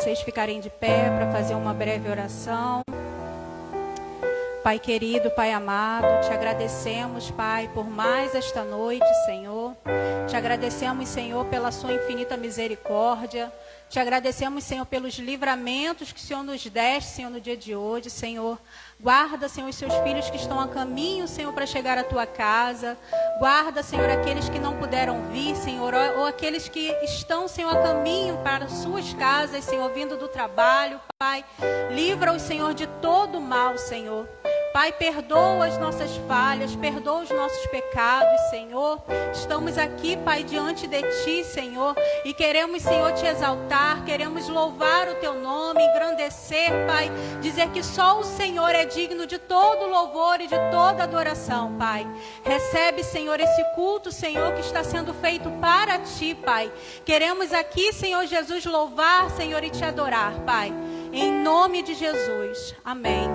vocês ficarem de pé para fazer uma breve oração. Pai querido, Pai amado, te agradecemos, Pai, por mais esta noite, Senhor. Te agradecemos, Senhor, pela sua infinita misericórdia. Te agradecemos, Senhor, pelos livramentos que o Senhor nos deste, Senhor, no dia de hoje, Senhor. Guarda, Senhor, os seus filhos que estão a caminho, Senhor, para chegar à tua casa. Guarda, Senhor, aqueles que não puderam vir, Senhor, ou aqueles que estão, Senhor, a caminho para suas casas, Senhor, vindo do trabalho, Pai. Livra-os, Senhor, de todo mal, Senhor. Pai, perdoa as nossas falhas, perdoa os nossos pecados, Senhor. Estamos aqui, Pai, diante de Ti, Senhor, e queremos, Senhor, Te exaltar, queremos louvar o Teu nome, engrandecer, Pai, dizer que só o Senhor é digno de todo louvor e de toda adoração, Pai. Recebe, Senhor, esse culto, Senhor, que está sendo feito para Ti, Pai. Queremos aqui, Senhor Jesus, louvar, Senhor, e Te adorar, Pai. Em nome de Jesus. Amém.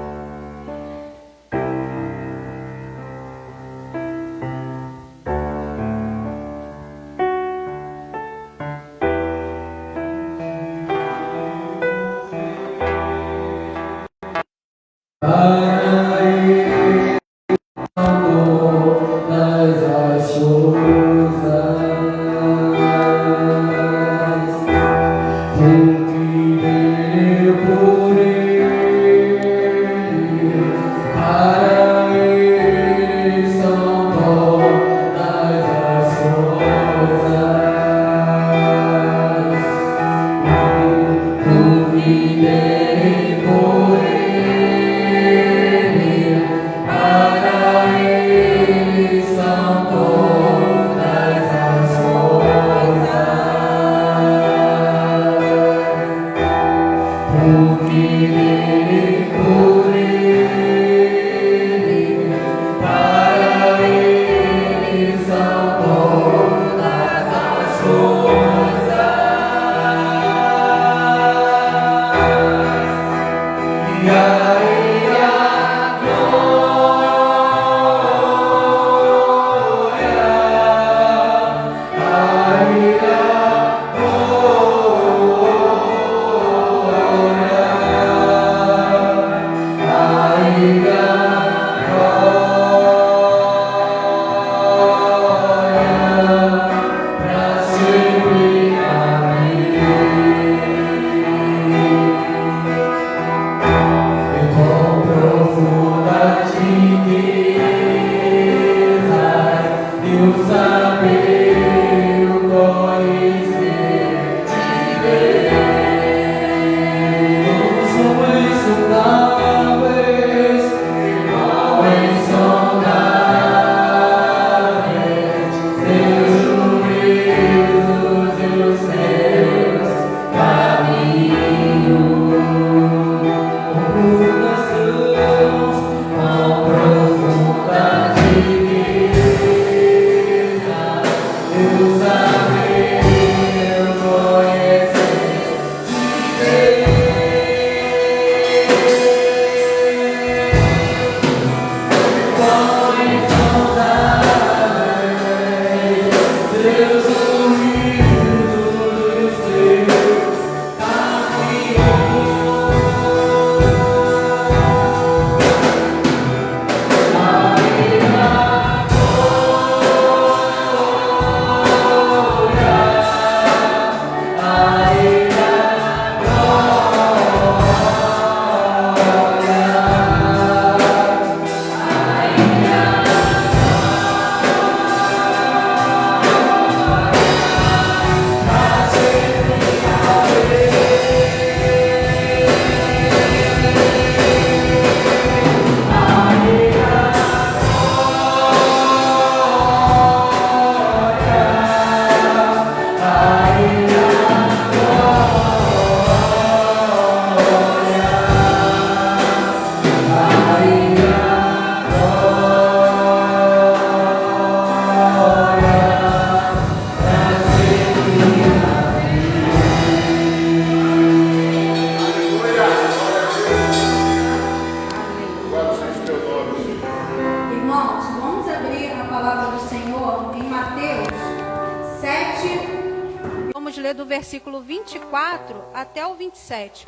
do versículo 24 até o 27.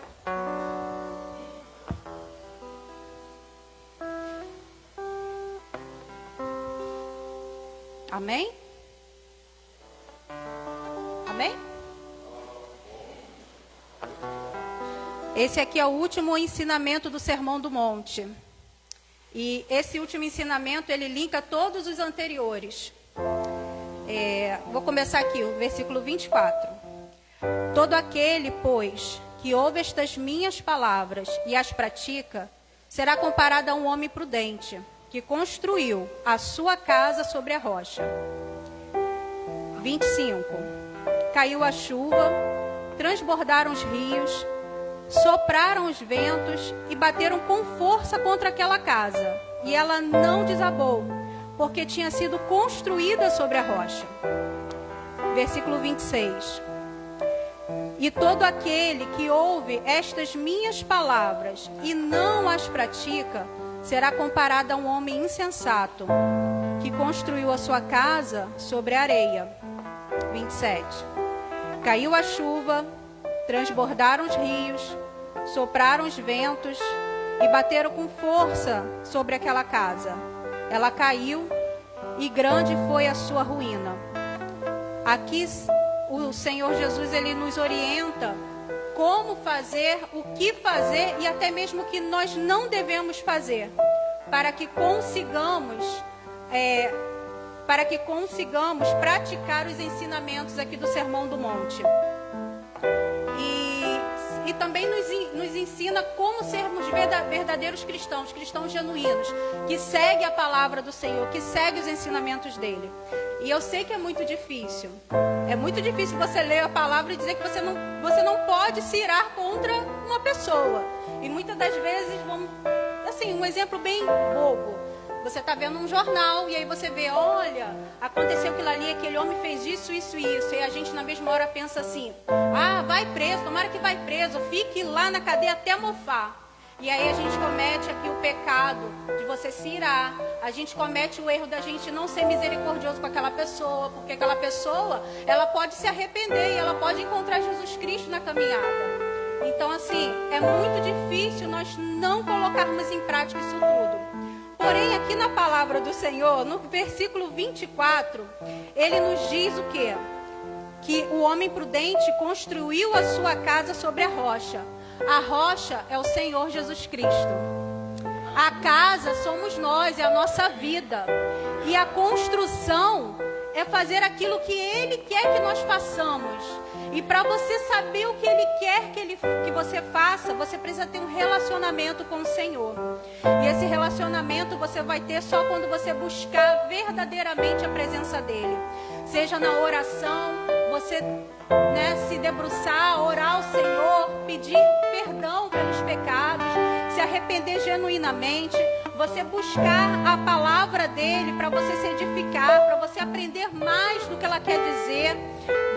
Amém? Amém? Esse aqui é o último ensinamento do Sermão do Monte. E esse último ensinamento, ele linka todos os anteriores. Vou começar aqui, o versículo 24. Todo aquele, pois, que ouve estas minhas palavras e as pratica, será comparado a um homem prudente, que construiu a sua casa sobre a rocha. 25. Caiu a chuva, transbordaram os rios, sopraram os ventos e bateram com força contra aquela casa. E ela não desabou, porque tinha sido construída sobre a rocha. Versículo 26. E todo aquele que ouve estas minhas palavras e não as pratica, será comparado a um homem insensato, que construiu a sua casa sobre a areia. 27. Caiu a chuva, transbordaram os rios, sopraram os ventos e bateram com força sobre aquela casa. Ela caiu e grande foi a sua ruína. Aqui o Senhor Jesus, ele nos orienta como fazer, o que fazer e até mesmo o que nós não devemos fazer, para que consigamos praticar os ensinamentos aqui do Sermão do Monte. E também nos ensina como sermos verdadeiros cristãos, cristãos genuínos, que seguem a palavra do Senhor, que seguem os ensinamentos dele. E eu sei que é muito difícil. É muito difícil você ler a palavra e dizer que você não pode se irar contra uma pessoa. E muitas das vezes, um exemplo bem bobo. Você está vendo um jornal e aí você vê, olha, aconteceu aquilo ali, aquele homem fez isso, isso e isso. E a gente na mesma hora pensa assim, vai preso, tomara que vai preso, fique lá na cadeia até mofar. E aí a gente comete aqui o pecado de você se irar. A gente comete o erro da gente não ser misericordioso com aquela pessoa, porque aquela pessoa, ela pode se arrepender e ela pode encontrar Jesus Cristo na caminhada. Então, assim, é muito difícil nós não colocarmos em prática isso tudo. Porém, aqui na palavra do Senhor, no versículo 24, ele nos diz o quê? Que o homem prudente construiu a sua casa sobre a rocha. A rocha é o Senhor Jesus Cristo. A casa somos nós, é a nossa vida. E a construção é fazer aquilo que Ele quer que nós façamos. E para você saber o que Ele quer que você faça, você precisa ter um relacionamento com o Senhor. E esse relacionamento você vai ter só quando você buscar verdadeiramente a presença dEle. Seja na oração, você se debruçar, orar ao Senhor, pedir perdão pelos pecados, se arrepender genuinamente, você buscar a palavra dele para você se edificar, para você aprender mais do que ela quer dizer.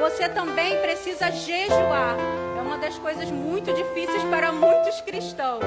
Você também precisa jejuar. É uma das coisas muito difíceis para muitos cristãos,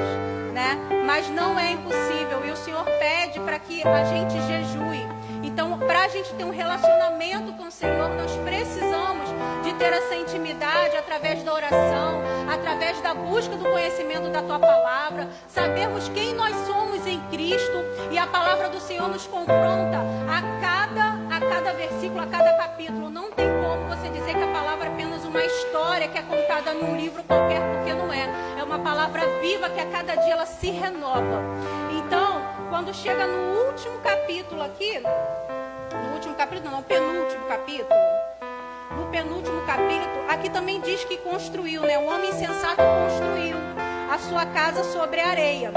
né? Mas não é impossível e o Senhor pede para que a gente jejue. Então, para a gente ter um relacionamento com o Senhor, nós precisamos de ter essa intimidade através da oração, através da busca do conhecimento da Tua Palavra, sabermos quem nós somos em Cristo. E a Palavra do Senhor nos confronta a cada versículo, a cada capítulo. Não tem como você dizer que a Palavra é apenas uma história que é contada num livro qualquer, porque não é. É uma Palavra viva que a cada dia ela se renova. Então, quando chega no último capítulo aqui, penúltimo capítulo. No penúltimo capítulo, aqui também diz que construiu, né? O homem insensato construiu a sua casa sobre a areia.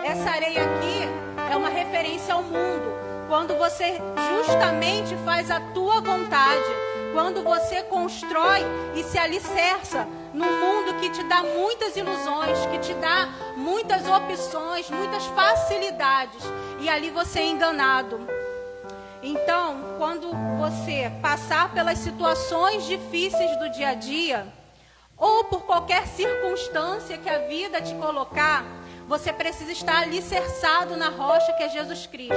Essa areia aqui é uma referência ao mundo. Quando você justamente faz a tua vontade, quando você constrói e se alicerça num mundo que te dá muitas ilusões, que te dá muitas opções, muitas facilidades, e ali você é enganado. Então, quando você passar pelas situações difíceis do dia a dia, ou por qualquer circunstância que a vida te colocar, você precisa estar alicerçado na rocha que é Jesus Cristo.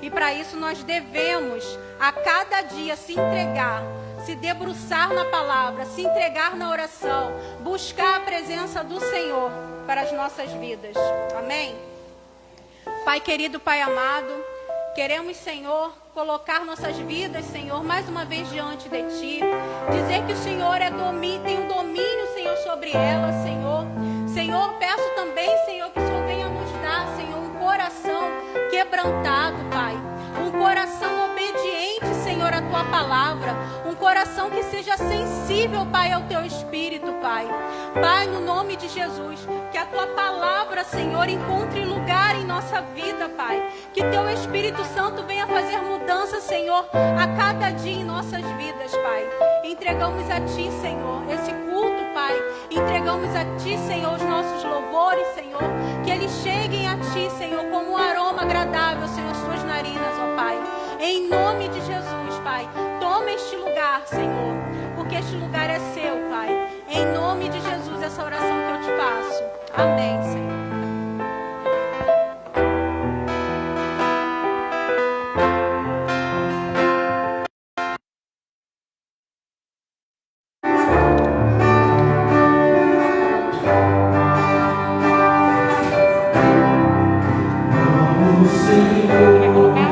E para isso nós devemos, a cada dia, se entregar, se debruçar na palavra, se entregar na oração, buscar a presença do Senhor para as nossas vidas. Amém? Pai querido, Pai amado, queremos, Senhor, colocar nossas vidas, Senhor, mais uma vez diante de Ti. Dizer que o Senhor tem um domínio, Senhor, sobre ela, Senhor. Senhor, peço também, Senhor, que o Senhor venha nos dar, Senhor, um coração quebrantado, Pai. Um coração obediente, Senhor, à Tua palavra. Um coração que seja sensível, Pai, ao Teu Espírito, Pai. Pai, no nome de Jesus, que a Tua palavra, Senhor, encontre lugar em nossa vida, Pai. Que Teu Espírito Santo venha fazer mudança, Senhor, a cada dia em nossas vidas, Pai. Entregamos a Ti, Senhor, esse culto, Pai. Entregamos a Ti, Senhor, os nossos louvores, Senhor. Que eles cheguem a Ti, Senhor, como um aroma agradável, Senhor, às Tuas narinas, ó Pai. Em nome de Jesus, Pai. Toma este lugar, Senhor, porque este lugar é Seu, Pai. Em nome de Jesus, essa oração que eu te faço. Amém, Senhor. Quer colocar?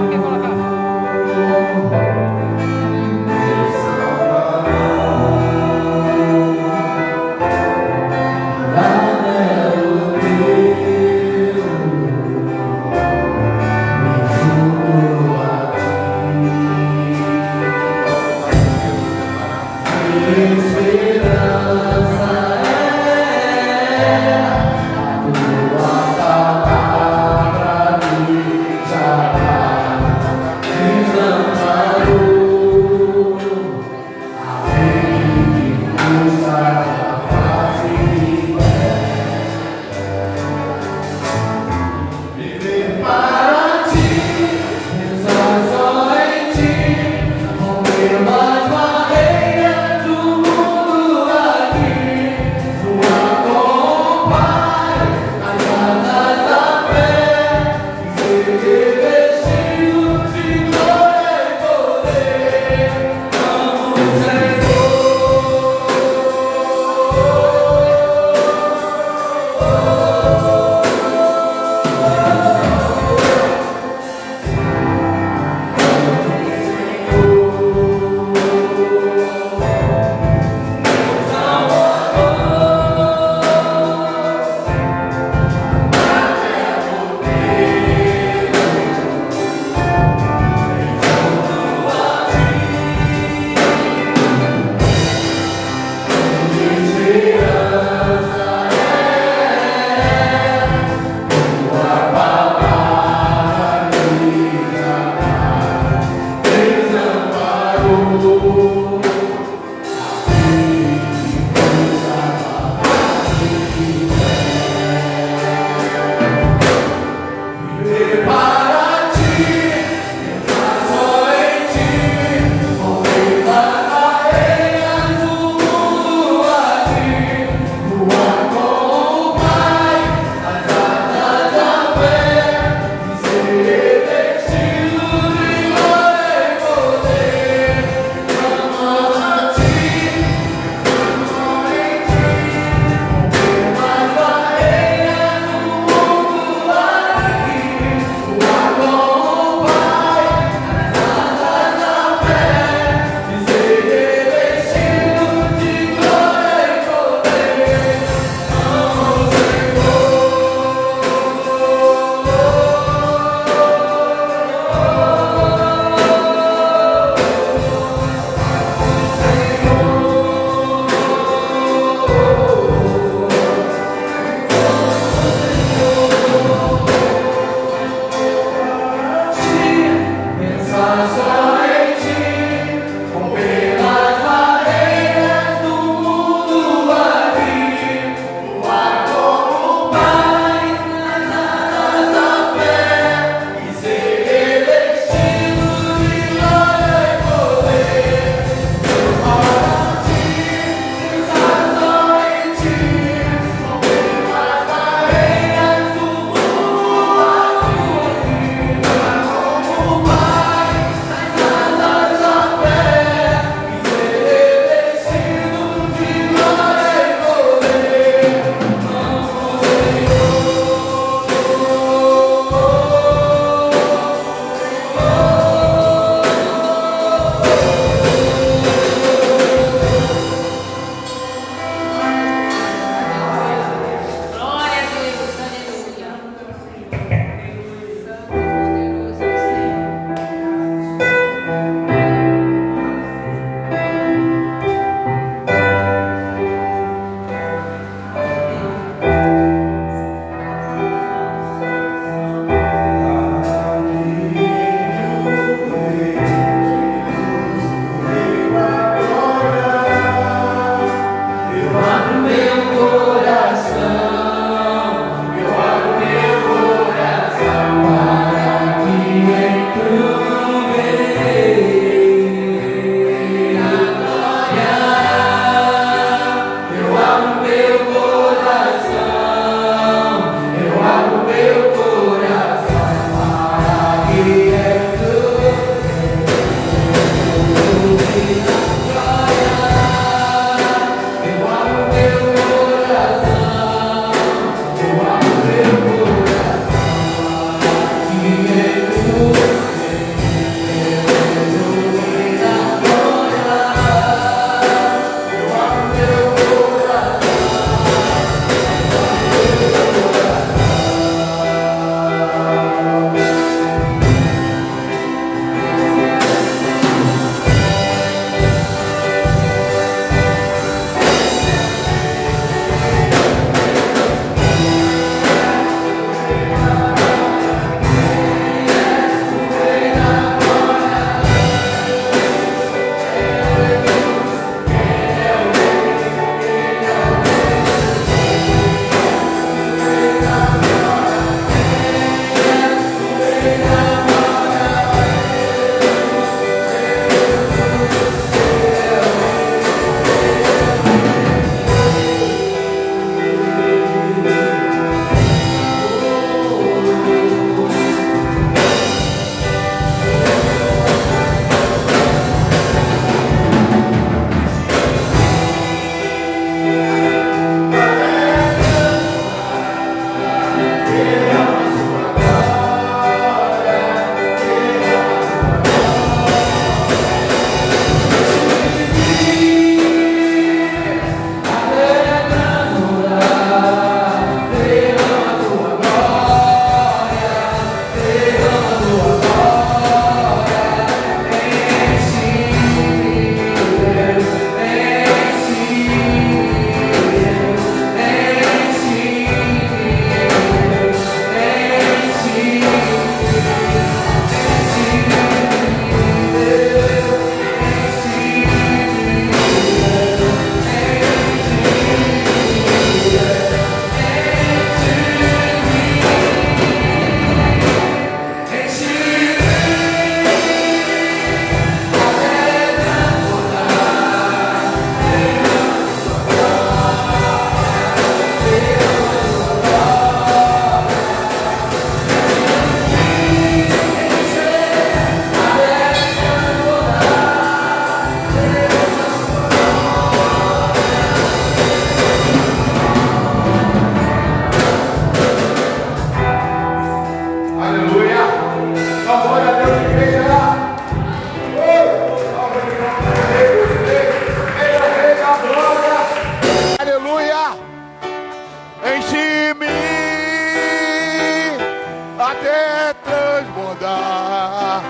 até transbordar.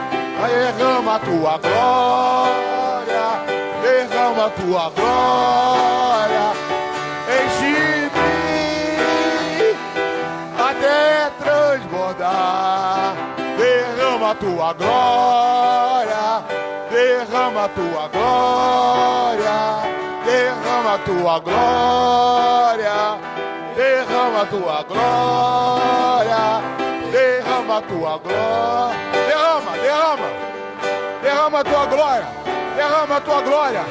Derrama a tua glória, derrama a tua glória, enche-me até transbordar. Derrama a tua glória, derrama a tua glória, derrama a tua glória, derrama a tua glória, derrama a tua glória, derrama a tua glória, derrama a tua glória,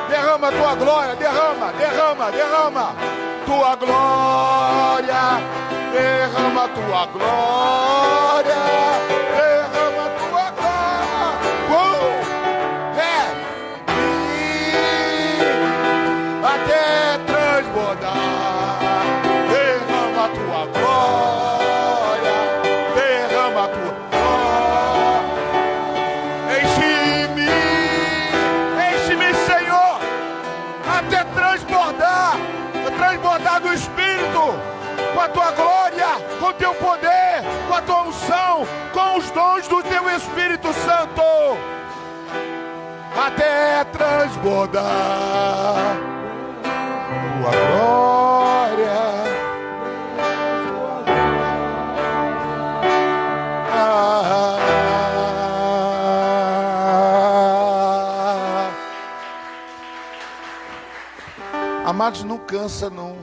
derrama a tua glória, derrama tua glória, derrama a tua glória, derrama a tua glória, até transbordar. Derrama a tua glória, derrama a tua glória, enche-me, Senhor, até transbordar do Espírito, com a tua glória, com o teu poder, com a tua unção, com os dons do teu Espírito Santo, até transbordar tua glória. Amados, não cansa não.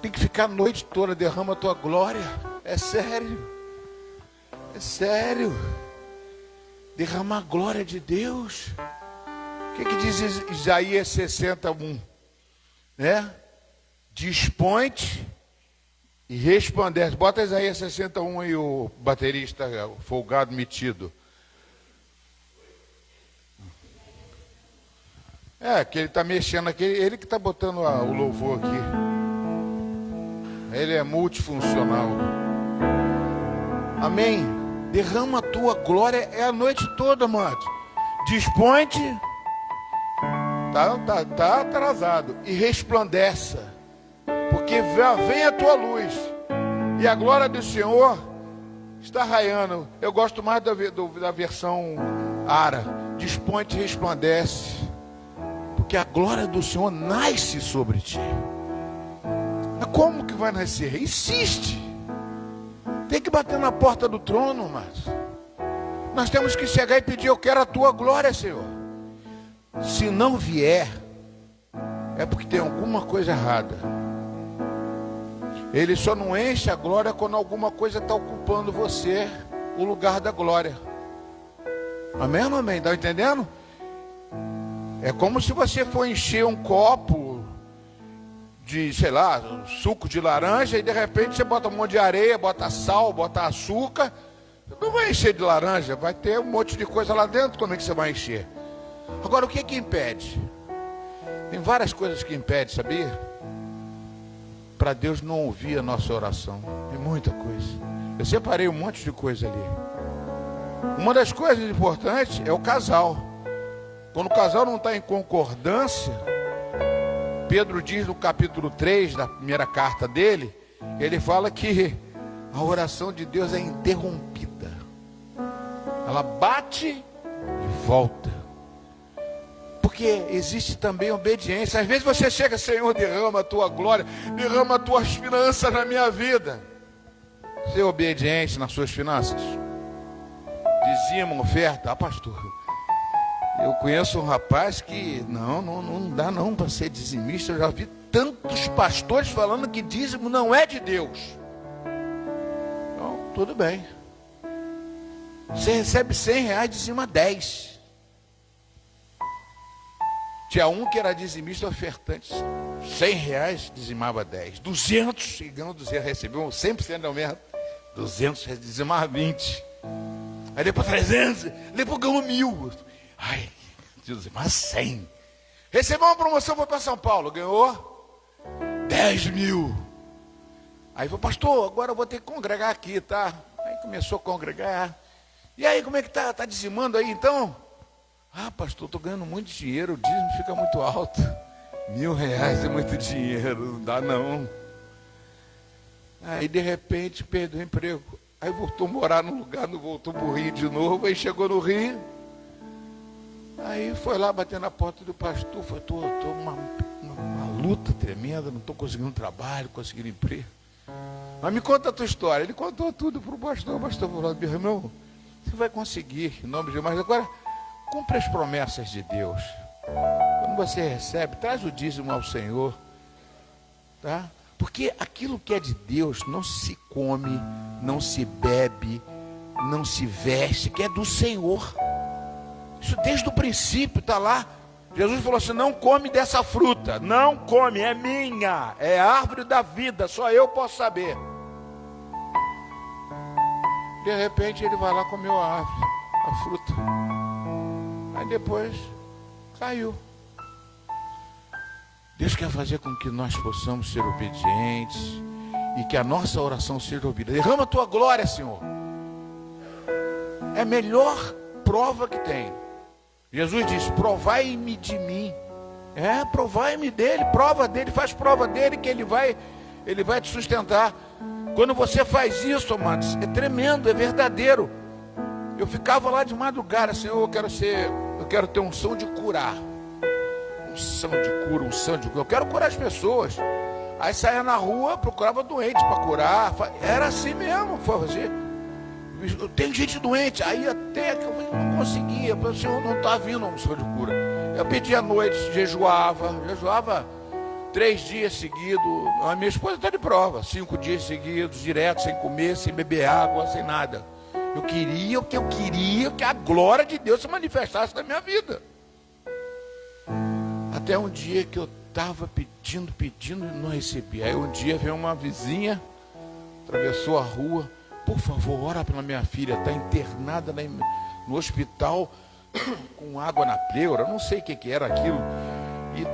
Tem que ficar a noite toda, derrama a tua glória. É sério. É sério. Derrama a glória de Deus. O que diz Isaías 61? Né? Dispõe-te e resplandece. Bota Isaías 61 aí, o baterista, o folgado metido. É, que ele está mexendo aqui, ele que está botando o louvor aqui. Ele é multifuncional. Amém? Derrama a tua glória, é a noite toda, amado. Dispõe-te, tá atrasado, e resplandeça, porque vem a tua luz, e a glória do Senhor está raiando. Eu gosto mais da versão Ara. Dispõe-te e resplandece, porque a glória do Senhor nasce sobre ti. Mas como que vai nascer? Insiste. Tem que bater na porta do trono, mas nós temos que chegar e pedir: eu quero a tua glória, Senhor. Se não vier, é porque tem alguma coisa errada. Ele só não enche a glória quando alguma coisa está ocupando você, o lugar da glória. Amém ou não amém? Está entendendo? É como se você for encher um copo de, sei lá, suco de laranja, e de repente você bota um monte de areia, bota sal, bota açúcar. Não vai encher de laranja, vai ter um monte de coisa lá dentro. Como é que você vai encher? Agora, o que impede? Tem várias coisas que impedem, sabia? Para Deus não ouvir a nossa oração. Tem muita coisa. Eu separei um monte de coisa ali. Uma das coisas importantes é o casal. Quando o casal não está em concordância, Pedro diz no capítulo 3, da primeira carta dele, ele fala que a oração de Deus é interrompida. Ela bate e volta. Porque existe também obediência. Às vezes você chega: Senhor, derrama a tua glória, derrama as tuas finanças na minha vida. Ser obediente nas suas finanças. Dizima, oferta. Ah, pastor, eu conheço um rapaz que não dá não para ser dizimista. Eu já vi tantos pastores falando que dízimo não é de Deus. Então, tudo bem. Você recebe R$100, dizima 10. Tinha um que era dizimista ofertante. R$100, dizimava 10. 200, chegando 200, recebeu 100% de aumento. 200, dizimava 20. Aí depois 300, depois ganhou 1.000. Ai, dizimava 100. Recebeu uma promoção, foi para São Paulo, ganhou 10.000. Aí falou: pastor, agora eu vou ter que congregar aqui, tá? Aí começou a congregar. E aí, como é que tá? Tá dizimando aí então? Ah, pastor, estou ganhando muito dinheiro, o dízimo fica muito alto. R$1.000 é muito dinheiro, não dá não. Aí de repente perdeu o emprego. Aí voltou a morar no lugar, não voltou para o Rio de novo. Aí chegou no Rio. Aí foi lá bater na porta do pastor. Falei, estou uma luta tremenda, não estou conseguindo trabalho, conseguindo emprego. Mas me conta a tua história. Ele contou tudo para o pastor. O pastor falou, meu irmão, você vai conseguir, em nome de Jesus. Mas agora, cumpre as promessas de Deus. Quando você recebe, traz o dízimo ao Senhor. Tá? Porque aquilo que é de Deus não se come, não se bebe, não se veste, que é do Senhor. Isso desde o princípio está lá. Jesus falou assim, não come dessa fruta. Não come, é minha. É a árvore da vida, só eu posso saber. De repente ele vai lá e comeu a árvore, a fruta. Aí depois caiu. Deus quer fazer com que nós possamos ser obedientes e que a nossa oração seja ouvida. Derrama a tua glória, Senhor. É a melhor prova que tem. Jesus diz, provai-me de mim. Provai-me dele, prova dele, faz prova dele que ele vai te sustentar. Quando você faz isso, amados, é tremendo, é verdadeiro. Eu ficava lá de madrugada, Senhor, eu quero ter unção de curar. Unção de cura. Eu quero curar as pessoas. Aí saía na rua, procurava doente para curar. Era assim mesmo. Tem gente doente. Aí até que eu não conseguia. O Senhor não está vindo a unção de cura. Eu pedia à noite, jejuava 3 dias seguidos. A minha esposa está de prova. 5 dias seguidos, direto, sem comer, sem beber água, sem nada. Eu queria que a glória de Deus se manifestasse na minha vida. Até um dia que eu estava pedindo e não recebi. Aí um dia veio uma vizinha, atravessou a rua. Por favor, ora pela minha filha, está internada no hospital com água na pleura, não sei o que era aquilo. E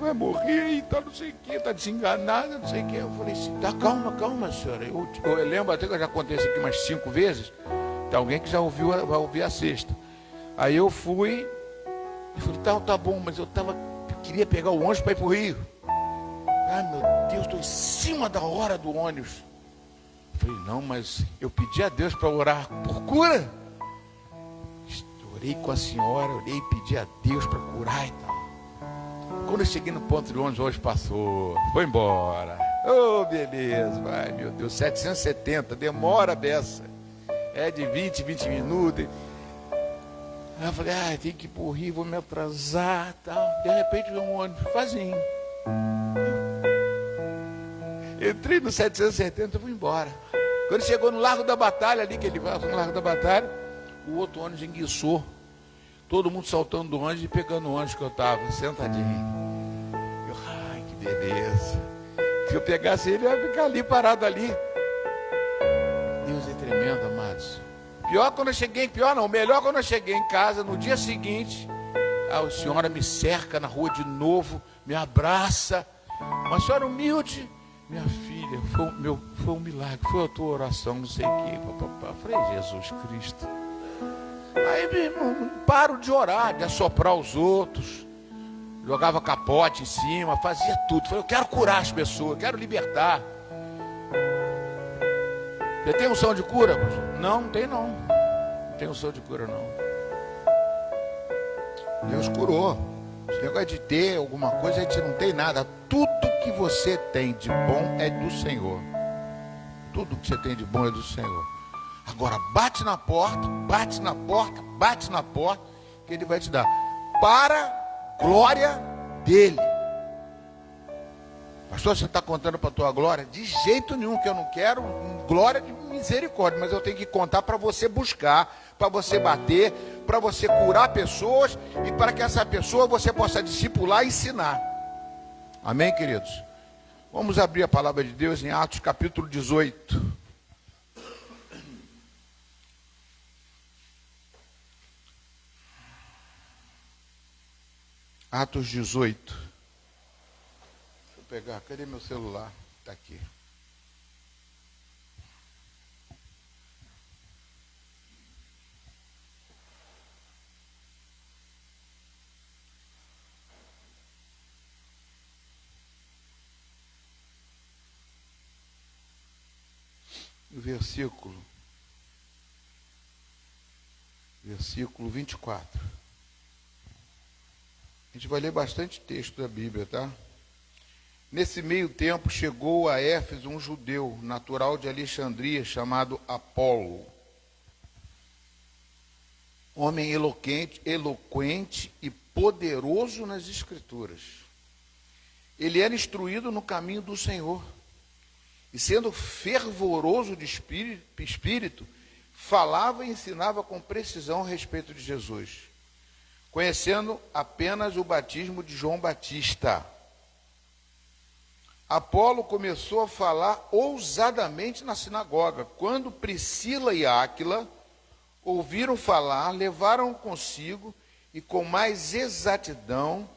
vai morrer, e tá não sei o que, está desenganada, não sei o que. Eu falei assim, tá, calma, senhora. Eu lembro até que eu já contei isso aqui umas 5 vezes. Tem alguém que já vai ouvir a 6ª. Aí eu fui. Eu falei, tá bom, mas eu queria pegar o ônibus para ir para o Rio. Ai, meu Deus, estou em cima da hora do ônibus. Eu falei, não, mas eu pedi a Deus para orar por cura. Orei com a senhora, orei e pedi a Deus para curar e tal. Quando eu cheguei no ponto de ônibus, hoje passou, foi embora. Oh, beleza, vai, meu Deus, 770, demora dessa. É de 20 minutos. Aí eu falei, tem que ir pro Rio, vou me atrasar, tal. De repente veio um ônibus vazio. Entrei no 770 e fui embora. Quando chegou no Largo da Batalha, ali que ele vai no Largo da Batalha, o outro ônibus enguiçou. Todo mundo saltando do ônibus e pegando o ônibus que eu estava, sentadinho. Ai, que beleza. Se eu pegasse ele, eu ia ficar ali, parado ali. Deus é tremendo, amados. Melhor quando eu cheguei em casa, no dia seguinte, a senhora me cerca na rua de novo, me abraça. Uma senhora humilde, minha filha, foi um milagre, foi a tua oração, não sei o que. Eu falei, Jesus Cristo. Aí, meu irmão, não paro de orar, de assoprar os outros. Jogava capote em cima, fazia tudo. Falei, eu quero curar as pessoas, quero libertar. Você tem unção de cura, pastor? Não tem não. Não tem unção de cura não. Deus curou. Esse negócio de ter alguma coisa, a gente não tem nada. Tudo que você tem de bom é do Senhor. Tudo que você tem de bom é do Senhor. Agora bate na porta, que Ele vai te dar. Para a glória dEle. Pastor, você está contando para a tua glória? De jeito nenhum, que eu não quero glória de misericórdia, mas eu tenho que contar para você buscar, para você bater, para você curar pessoas e para que essa pessoa você possa discipular e ensinar. Amém, queridos? Vamos abrir a palavra de Deus em Atos capítulo 18. Atos 18. Pegar, cadê meu celular? Está aqui. no versículo 24. A gente vai ler bastante texto da Bíblia, tá? Nesse meio tempo chegou a Éfeso um judeu, natural de Alexandria, chamado Apolo. Homem eloquente e poderoso nas Escrituras. Ele era instruído no caminho do Senhor. E sendo fervoroso de espírito, falava e ensinava com precisão a respeito de Jesus, conhecendo apenas o batismo de João Batista. Apolo começou a falar ousadamente na sinagoga. Quando Priscila e Áquila ouviram falar, levaram-o consigo e com mais exatidão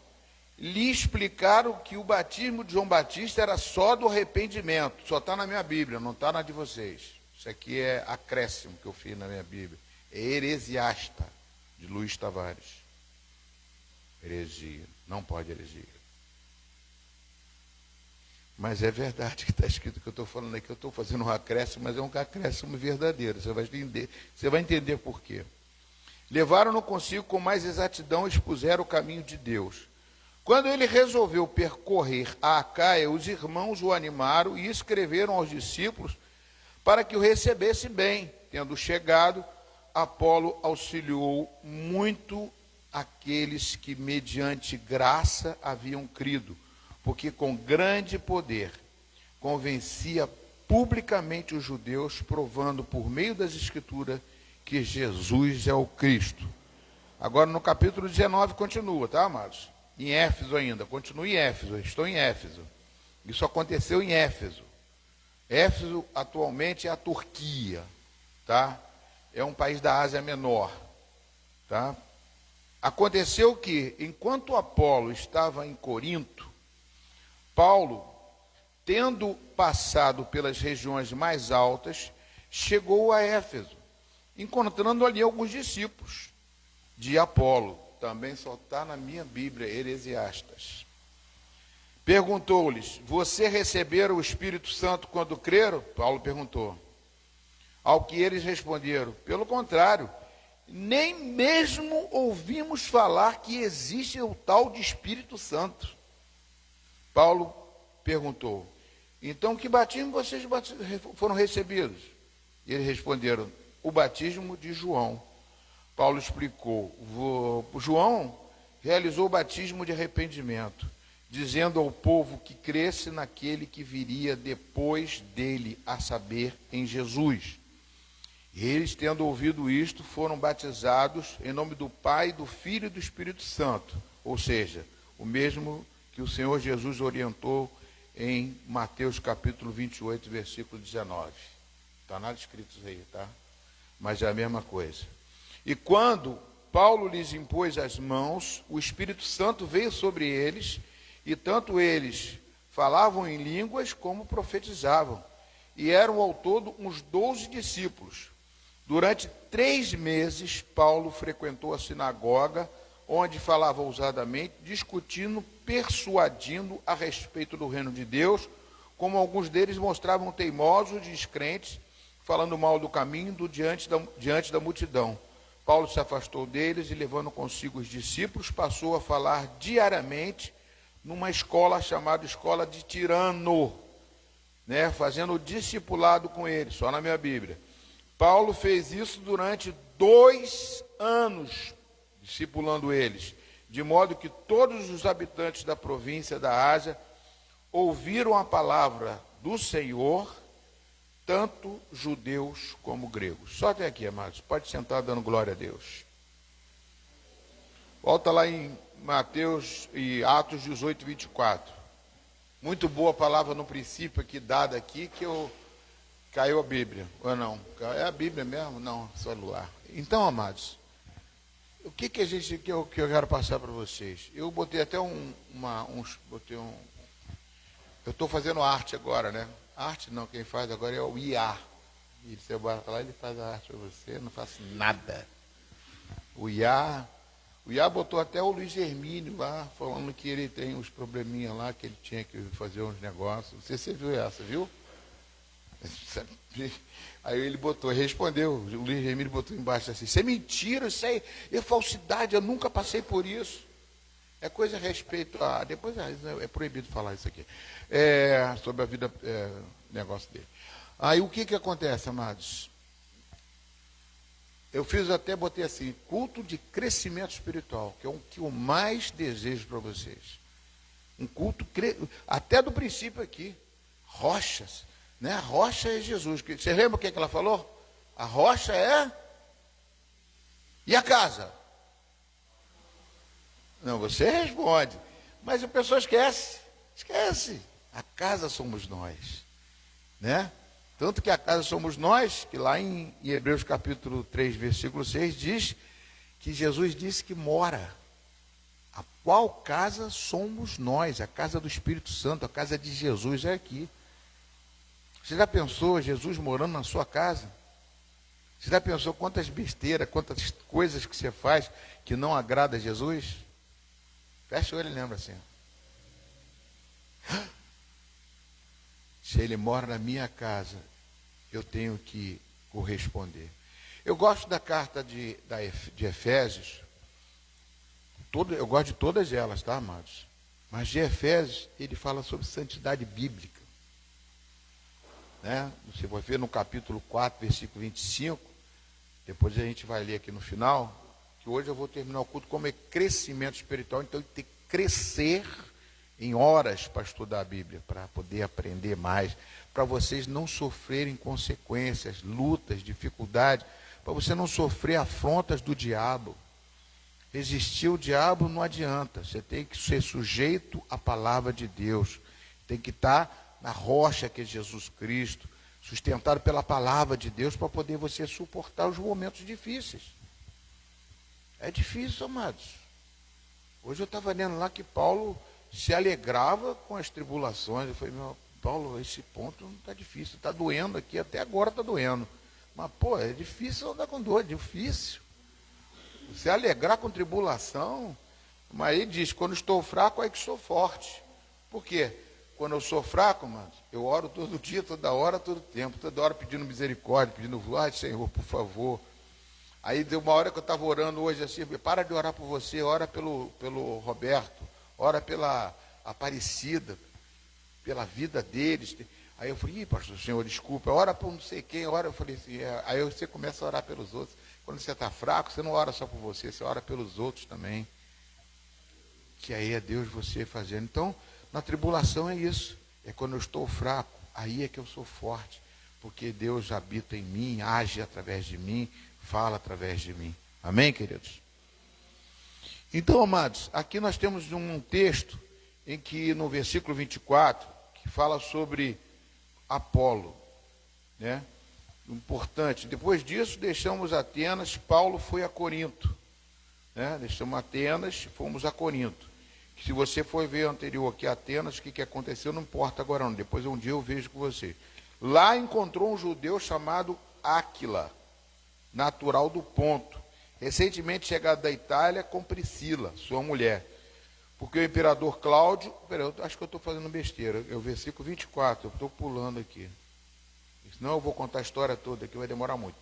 lhe explicaram que o batismo de João Batista era só do arrependimento. Só está na minha Bíblia, não está na de vocês. Isso aqui é acréscimo que eu fiz na minha Bíblia. É heresiasta, de Luiz Tavares. Heresia, não pode heresia. Mas é verdade que está escrito que eu estou falando aqui, eu estou fazendo um acréscimo, mas é um acréscimo verdadeiro. Você vai entender por quê. Levaram-no consigo com mais exatidão e expuseram o caminho de Deus. Quando ele resolveu percorrer a Acaia, os irmãos o animaram e escreveram aos discípulos para que o recebesse bem. Tendo chegado, Apolo auxiliou muito aqueles que, mediante graça, haviam crido, porque com grande poder convencia publicamente os judeus, provando por meio das Escrituras que Jesus é o Cristo. Agora no capítulo 19 continua, tá, amados? Em Éfeso ainda, continua em Éfeso, estou em Éfeso. Isso aconteceu em Éfeso. Éfeso atualmente é a Turquia, tá? É um país da Ásia Menor, tá? Aconteceu que, enquanto Apolo estava em Corinto, Paulo, tendo passado pelas regiões mais altas, chegou a Éfeso, encontrando ali alguns discípulos de Apolo. Também só está na minha Bíblia, Heresiastas. Perguntou-lhes: você receberam o Espírito Santo quando creram? Paulo perguntou. Ao que eles responderam: pelo contrário, nem mesmo ouvimos falar que existe o tal de Espírito Santo. Paulo perguntou: então que batismo vocês foram recebidos? E eles responderam: o batismo de João. Paulo explicou: João realizou o batismo de arrependimento, dizendo ao povo que cresce naquele que viria depois dele, a saber, em Jesus. Eles, tendo ouvido isto, foram batizados em nome do Pai, do Filho e do Espírito Santo, ou seja, o mesmo que o Senhor Jesus orientou em Mateus capítulo 28, versículo 19. Está nada escrito isso aí, tá? Mas é a mesma coisa. E quando Paulo lhes impôs as mãos, o Espírito Santo veio sobre eles, e tanto eles falavam em línguas como profetizavam. E eram ao todo uns 12 discípulos. Durante 3 meses, Paulo frequentou a sinagoga, onde falava ousadamente, discutindo, persuadindo a respeito do reino de Deus, como alguns deles mostravam teimosos e descrentes, falando mal do caminho diante da multidão. Paulo se afastou deles e, levando consigo os discípulos, passou a falar diariamente numa escola chamada Escola de Tirano, né, fazendo o discipulado com eles, só na minha Bíblia. Paulo fez isso durante 2 anos, discipulando eles, de modo que todos os habitantes da província da Ásia ouviram a palavra do Senhor, tanto judeus como gregos. Só até aqui, amados. Pode sentar dando glória a Deus. Volta lá em Mateus e Atos 18, 24. Muito boa palavra no princípio aqui, dada aqui, que caiu a Bíblia. Ou não? É a Bíblia mesmo? Não, celular. Então, amados, o que eu quero passar para vocês? Eu botei até eu estou fazendo arte agora, né? Arte não, quem faz agora é o IA. E você bota lá, ele faz a arte para você, eu não faço nada. O IA botou até o Luiz Hermínio lá, falando que ele tem uns probleminha lá, que ele tinha que fazer uns negócios. Você viu essa, viu? Aí ele respondeu, o Luiz Remiro botou embaixo assim: isso é mentira, isso é falsidade, eu nunca passei por isso. É coisa a respeito a... Depois é proibido falar isso aqui. Sobre a vida, negócio dele. Aí o que acontece, amados? Eu botei assim, culto de crescimento espiritual, que é o que eu mais desejo para vocês. Um culto, até do princípio aqui, rochas, né? A rocha é Jesus. Você lembra o que ela falou? A rocha é... E a casa? Não, você responde. Mas a pessoa esquece. Esquece. A casa somos nós, né? Tanto que a casa somos nós, que lá em Hebreus capítulo 3, versículo 6, diz que Jesus disse que mora. A qual casa somos nós? A casa do Espírito Santo, a casa de Jesus é aqui. Você já pensou Jesus morando na sua casa? Você já pensou quantas besteiras, quantas coisas que você faz que não agrada a Jesus? Fecha o olho e lembra assim. Se ele mora na minha casa, eu tenho que corresponder. Eu gosto da carta de Efésios. Eu gosto de todas elas, tá, amados? Mas de Efésios, ele fala sobre santidade bíblica. Né? Você vai ver no capítulo 4, versículo 25. Depois a gente vai ler aqui no final. Que hoje eu vou terminar o culto como é crescimento espiritual. Então tem que crescer em horas para estudar a Bíblia, para poder aprender mais, para vocês não sofrerem consequências, lutas, dificuldades, para você não sofrer afrontas do diabo. Resistir ao diabo não adianta, você tem que ser sujeito à palavra de Deus, tem que estar na rocha que é Jesus Cristo, sustentado pela palavra de Deus, para poder você suportar os momentos difíceis. É difícil, amados. Hoje eu estava lendo lá que Paulo se alegrava com as tribulações. Eu falei, Paulo, esse ponto não está difícil, está doendo aqui, até agora está doendo. Mas, pô, é difícil andar com dor, é difícil. Se alegrar com tribulação, mas ele diz, quando estou fraco é que sou forte. Por quê? Quando eu sou fraco, mano, eu oro todo dia, toda hora, todo tempo, toda hora pedindo misericórdia, pedindo, ai, Senhor, por favor. Aí deu uma hora que eu estava orando hoje assim, para de orar por você, ora pelo Roberto, ora pela Aparecida, pela vida deles. Aí eu falei, pastor, Senhor, desculpa, ora por não sei quem, ora, eu falei assim, aí você começa a orar pelos outros. Quando você está fraco, você não ora só por você, você ora pelos outros também. Que aí é Deus você fazendo. Então, na tribulação é isso. É quando eu estou fraco, aí é que eu sou forte. Porque Deus habita em mim, age através de mim, fala através de mim. Amém, queridos? Então, amados, aqui nós temos um texto em que no versículo 24, que fala sobre Apolo, né? Importante. Depois disso, deixamos Atenas, Paulo foi a Corinto, né? Deixamos Atenas, fomos a Corinto. Se você for ver anterior aqui Atenas, o que aconteceu, não importa agora não, depois um dia eu vejo com você. Lá encontrou um judeu chamado Áquila, natural do Ponto, recentemente chegado da Itália com Priscila, sua mulher. Porque o imperador Cláudio... Peraí, eu acho que eu estou fazendo besteira. É o versículo 24, eu estou pulando aqui. Senão eu vou contar a história toda aqui, vai demorar muito.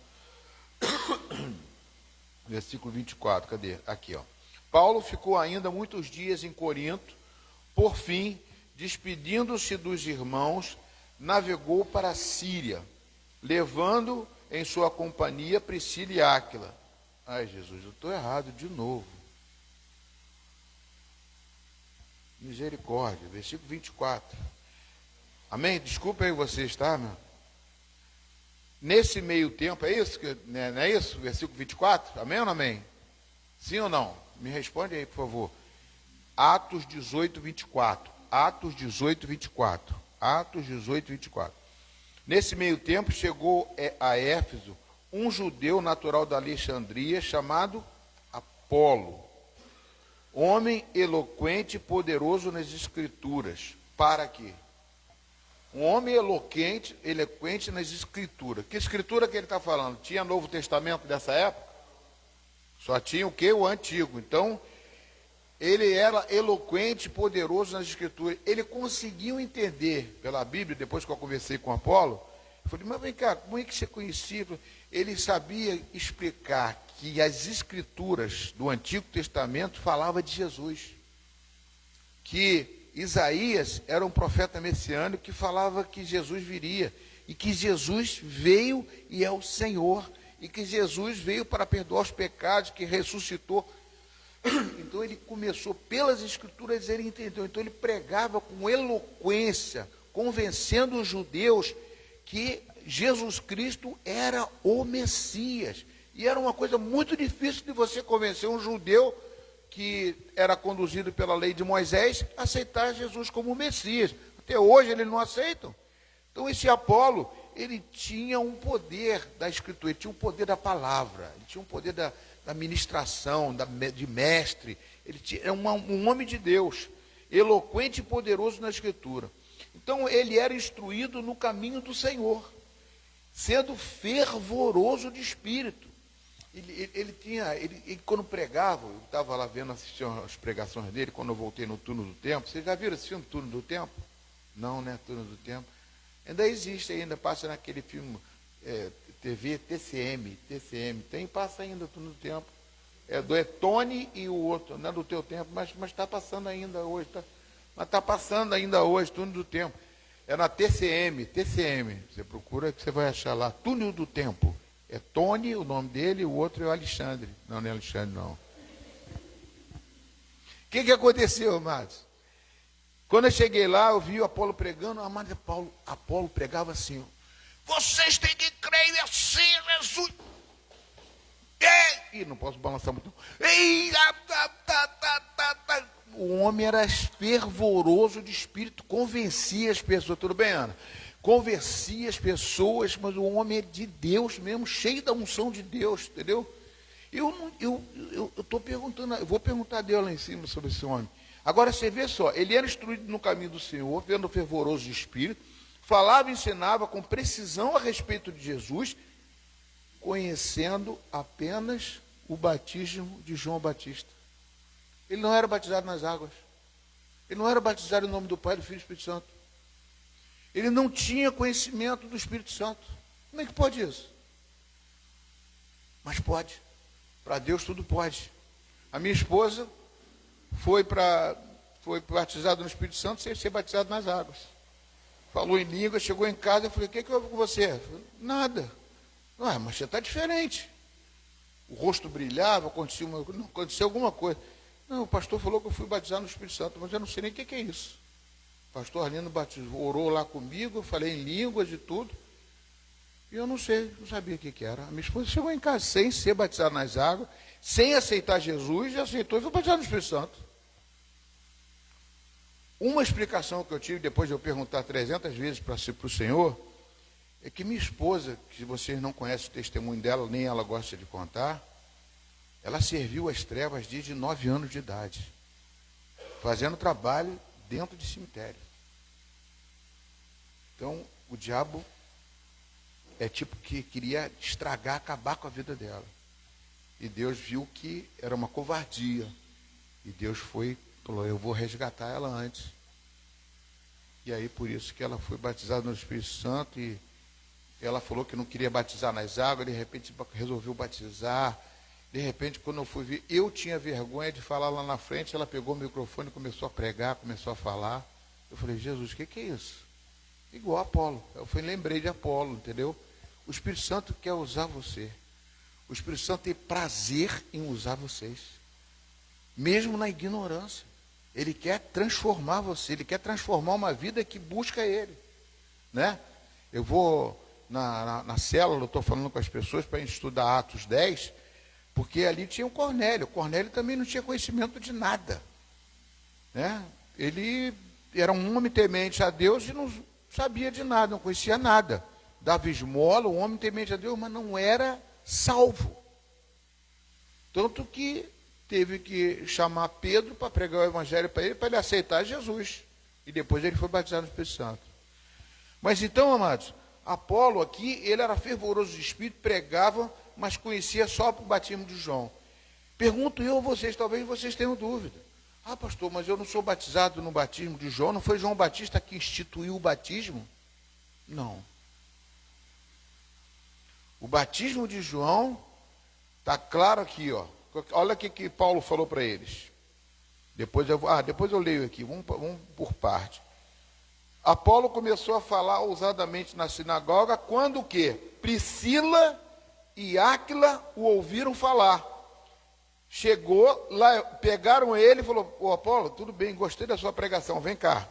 Versículo 24, cadê? Aqui, ó. Paulo ficou ainda muitos dias em Corinto. Por fim, despedindo-se dos irmãos, navegou para a Síria, levando em sua companhia Priscila e Áquila. Ai, Jesus, eu estou errado de novo. Misericórdia, versículo 24. Amém? Desculpa aí vocês, tá, meu? Nesse meio tempo, é isso? Não é isso? Versículo 24? Amém ou não amém? Sim ou não? Me responde aí, por favor. Atos 18, 24. Atos 18, 24. Atos 18, 24. Nesse meio tempo, chegou a Éfeso um judeu natural da Alexandria, chamado Apolo, homem eloquente e poderoso nas Escrituras. Para quê? Um homem eloquente nas Escrituras. Que Escritura que ele está falando? Tinha Novo Testamento dessa época? Só tinha o quê? O Antigo. Então, ele era eloquente e poderoso nas Escrituras. Ele conseguiu entender pela Bíblia, depois que eu conversei com Apolo, Eu falei, mas vem cá, como é que você conhecia? Ele sabia explicar que as escrituras do Antigo Testamento falavam de Jesus. Que Isaías era um profeta messiânico que falava que Jesus viria. E que Jesus veio e é o Senhor. E que Jesus veio para perdoar os pecados, que ressuscitou. Então ele começou pelas escrituras, ele entendeu. Então ele pregava com eloquência, convencendo os judeus que Jesus Cristo era o Messias. E era uma coisa muito difícil de você convencer um judeu que era conduzido pela lei de Moisés a aceitar Jesus como Messias. Até hoje eles não aceitam. Então esse Apolo, ele tinha um poder da escritura, ele tinha um poder da palavra, ele tinha um poder da ministração, de mestre. Ele era um homem de Deus, eloquente e poderoso na escritura. Então ele era instruído no caminho do Senhor, sendo fervoroso de espírito. Ele quando pregava, eu estava lá vendo, assistindo as pregações dele, quando eu voltei no Turno do Tempo. Vocês já viram esse filme, Turno do Tempo? Não, né? Turno do Tempo. Ainda existe, ainda passa naquele filme TV, TCM, passa ainda Turno do Tempo. É Tony e o outro, não é do teu tempo, mas está passando ainda hoje, mas está passando ainda hoje, Turno do Tempo. É na TCM, você procura que você vai achar lá, Túnel do Tempo. É Tony, o nome dele, e o outro é o Alexandre. Não, não é Alexandre, não. O que aconteceu, amados? Quando eu cheguei lá, eu vi o Apolo pregando, amado Apolo pregava assim, vocês têm que crer assim, Jesus. E não posso balançar muito. O homem era fervoroso de espírito, convencia as pessoas. Tudo bem, Ana? Convencia as pessoas, mas o homem é de Deus mesmo, cheio da unção de Deus, entendeu? Eu estou perguntando, eu vou perguntar a Deus lá em cima sobre esse homem. Agora você vê só, ele era instruído no caminho do Senhor, vendo fervoroso de espírito, falava e ensinava com precisão a respeito de Jesus, conhecendo apenas o batismo de João Batista. Ele não era batizado nas águas. Ele não era batizado em nome do Pai, do Filho e do Espírito Santo. Ele não tinha conhecimento do Espírito Santo. Como é que pode isso? Mas pode. Para Deus tudo pode. A minha esposa foi batizada no Espírito Santo sem ser batizada nas águas. Falou em língua, chegou em casa, eu falei, o que houve com você? Falei, nada. Mas você está diferente. O rosto brilhava, aconteceu alguma coisa. Não, o pastor falou que eu fui batizado no Espírito Santo, mas eu não sei nem o que é isso. O pastor Arlindo orou lá comigo, eu falei em línguas e tudo. E eu não sabia o que era. A minha esposa chegou em casa sem ser batizada nas águas, sem aceitar Jesus, e aceitou e foi batizado no Espírito Santo. Uma explicação que eu tive, depois de eu perguntar 300 vezes para o Senhor, é que minha esposa, que vocês não conhecem o testemunho dela, nem ela gosta de contar, ela serviu as trevas desde 9 anos de idade, fazendo trabalho dentro de cemitério. Então, o diabo é tipo que queria estragar, acabar com a vida dela. E Deus viu que era uma covardia. E Deus falou, eu vou resgatar ela antes. E aí, por isso que ela foi batizada no Espírito Santo, e ela falou que não queria batizar nas águas, de repente resolveu batizar. De repente, quando eu fui ver, eu tinha vergonha de falar lá na frente, ela pegou o microfone e começou a pregar, começou a falar. Eu falei, Jesus, o que é isso? Igual Apolo. Eu lembrei de Apolo, entendeu? O Espírito Santo quer usar você. O Espírito Santo tem prazer em usar vocês. Mesmo na ignorância. Ele quer transformar você, ele quer transformar uma vida que busca ele. Né? Eu vou na célula, eu estou falando com as pessoas para a gente estudar Atos 10, porque ali tinha o Cornélio. O Cornélio também não tinha conhecimento de nada. Né? Ele era um homem temente a Deus e não sabia de nada, não conhecia nada. Dava esmola, um homem temente a Deus, mas não era salvo. Tanto que teve que chamar Pedro para pregar o evangelho para ele aceitar Jesus. E depois ele foi batizado no Espírito Santo. Mas então, amados, Apolo aqui, ele era fervoroso de espírito, pregava, mas conhecia só o batismo de João. Pergunto eu a vocês, talvez vocês tenham dúvida. Ah, pastor, mas eu não sou batizado no batismo de João, não foi João Batista que instituiu o batismo? Não. O batismo de João está claro aqui, ó. Olha o que Paulo falou para eles. Depois eu leio aqui, vamos por parte. Apolo começou a falar ousadamente na sinagoga, quando o quê? Priscila e Áquila o ouviram falar. Chegou lá, pegaram ele e falou: ô Apolo, tudo bem, gostei da sua pregação, vem cá.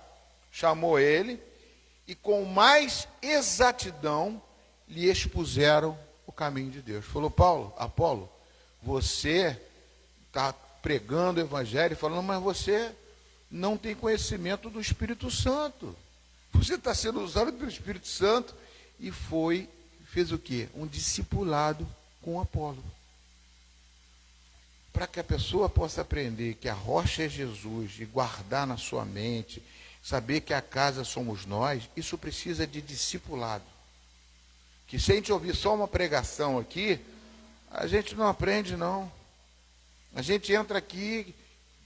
Chamou ele e com mais exatidão lhe expuseram o caminho de Deus. Falou: Apolo, você está pregando o evangelho, falando, mas você não tem conhecimento do Espírito Santo. Você está sendo usado pelo Espírito Santo. E fez o quê? Um discipulado com Apolo. Para que a pessoa possa aprender que a rocha é Jesus e guardar na sua mente, saber que a casa somos nós, isso precisa de discipulado. Que se a gente ouvir só uma pregação aqui, a gente não aprende, não. A gente entra aqui,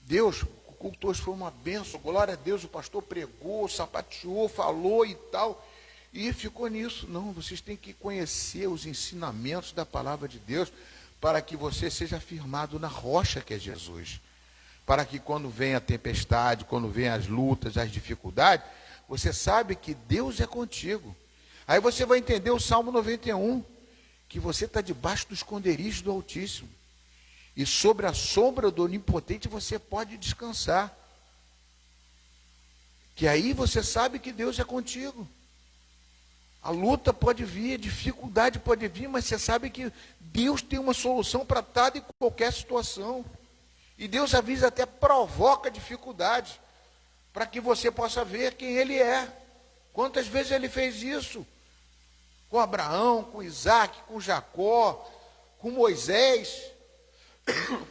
Deus, o culto hoje foi uma bênção, glória a Deus, o pastor pregou, sapateou, falou e tal, e ficou nisso. Não, vocês têm que conhecer os ensinamentos da palavra de Deus, para que você seja firmado na rocha que é Jesus. Para que quando vem a tempestade, quando vem as lutas, as dificuldades, você sabe que Deus é contigo. Aí você vai entender o Salmo 91, que você está debaixo do esconderijo do Altíssimo. E sobre a sombra do Onipotente você pode descansar. Que aí você sabe que Deus é contigo. A luta pode vir, a dificuldade pode vir, mas você sabe que Deus tem uma solução para toda e qualquer situação. E Deus às vezes até provoca dificuldades, para que você possa ver quem Ele é. Quantas vezes Ele fez isso? Com Abraão, com Isaac, com Jacó, com Moisés.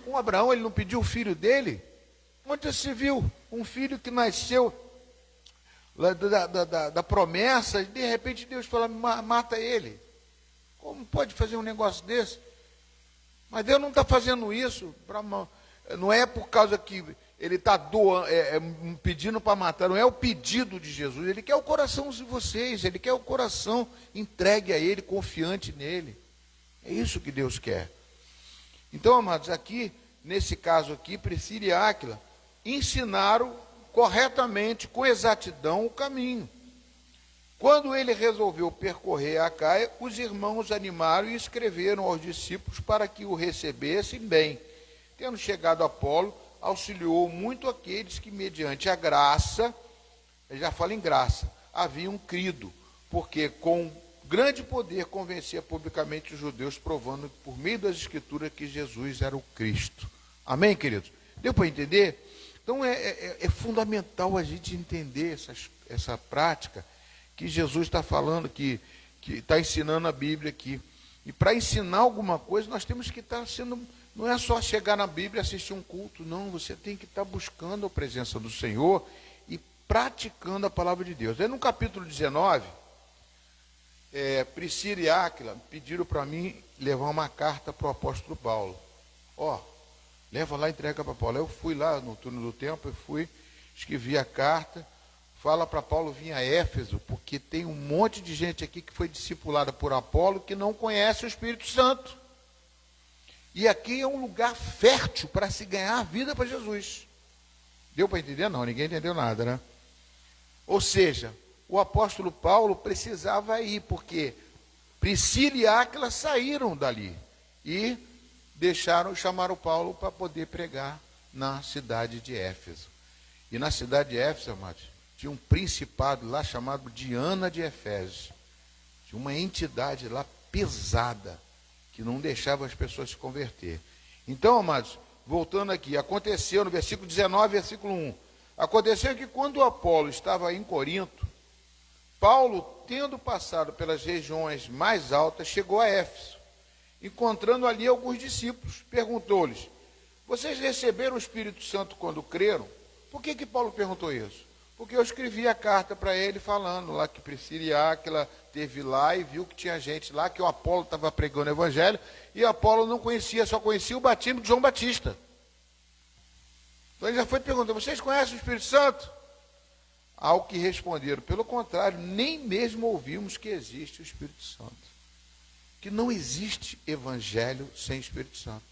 Com Abraão, ele não pediu o filho dele? Onde se viu um filho que nasceu da promessa, e de repente Deus fala: mata ele. Como pode fazer um negócio desse? Mas Deus não está fazendo isso, não é por causa que ele está pedindo para matar, não é o pedido de Jesus, ele quer o coração de vocês, ele quer o coração entregue a ele, confiante nele. É isso que Deus quer. Então, amados, aqui, nesse caso aqui, Priscila e Áquila ensinaram corretamente, com exatidão, o caminho. Quando ele resolveu percorrer a Acaia, os irmãos animaram e escreveram aos discípulos para que o recebessem bem. Tendo chegado Apolo, auxiliou muito aqueles que, mediante a graça, eu já falo em graça, haviam crido, porque com grande poder convencia publicamente os judeus, provando por meio das escrituras que Jesus era o Cristo. Amém, queridos? Deu para entender? Então é fundamental a gente entender essa prática que Jesus está falando, que está ensinando a Bíblia aqui. E para ensinar alguma coisa, nós temos que estar sendo, não é só chegar na Bíblia e assistir um culto, não, você tem que estar buscando a presença do Senhor e praticando a palavra de Deus. Aí no capítulo 19, Priscila e Áquila pediram para mim levar uma carta para o apóstolo Paulo. Leva lá e entrega para Paulo. Eu fui lá no turno do tempo, escrevi a carta, fala para Paulo vir a Éfeso, porque tem um monte de gente aqui que foi discipulada por Apolo que não conhece o Espírito Santo. E aqui é um lugar fértil para se ganhar a vida para Jesus. Deu para entender? Não, ninguém entendeu nada, né? Ou seja, o apóstolo Paulo precisava ir, porque Priscila e Áquila saíram dali e chamaram Paulo para poder pregar na cidade de Éfeso. E na cidade de Éfeso, amados, tinha um principado lá chamado Diana de Efésios. Tinha uma entidade lá pesada, que não deixava as pessoas se converter. Então, amados, voltando aqui, aconteceu no versículo 19, versículo 1. Aconteceu que quando Apolo estava em Corinto, Paulo, tendo passado pelas regiões mais altas, chegou a Éfeso. Encontrando ali alguns discípulos, perguntou-lhes: vocês receberam o Espírito Santo quando creram? Por que Paulo perguntou isso? Porque eu escrevi a carta para ele falando lá que Priscila e Áquila teve lá e viu que tinha gente lá, que o Apolo estava pregando o evangelho, e Apolo não conhecia, só conhecia o batismo de João Batista. Então ele já foi perguntando: vocês conhecem o Espírito Santo? Ao que responderam: pelo contrário, nem mesmo ouvimos que existe o Espírito Santo. que não existe evangelho sem Espírito Santo.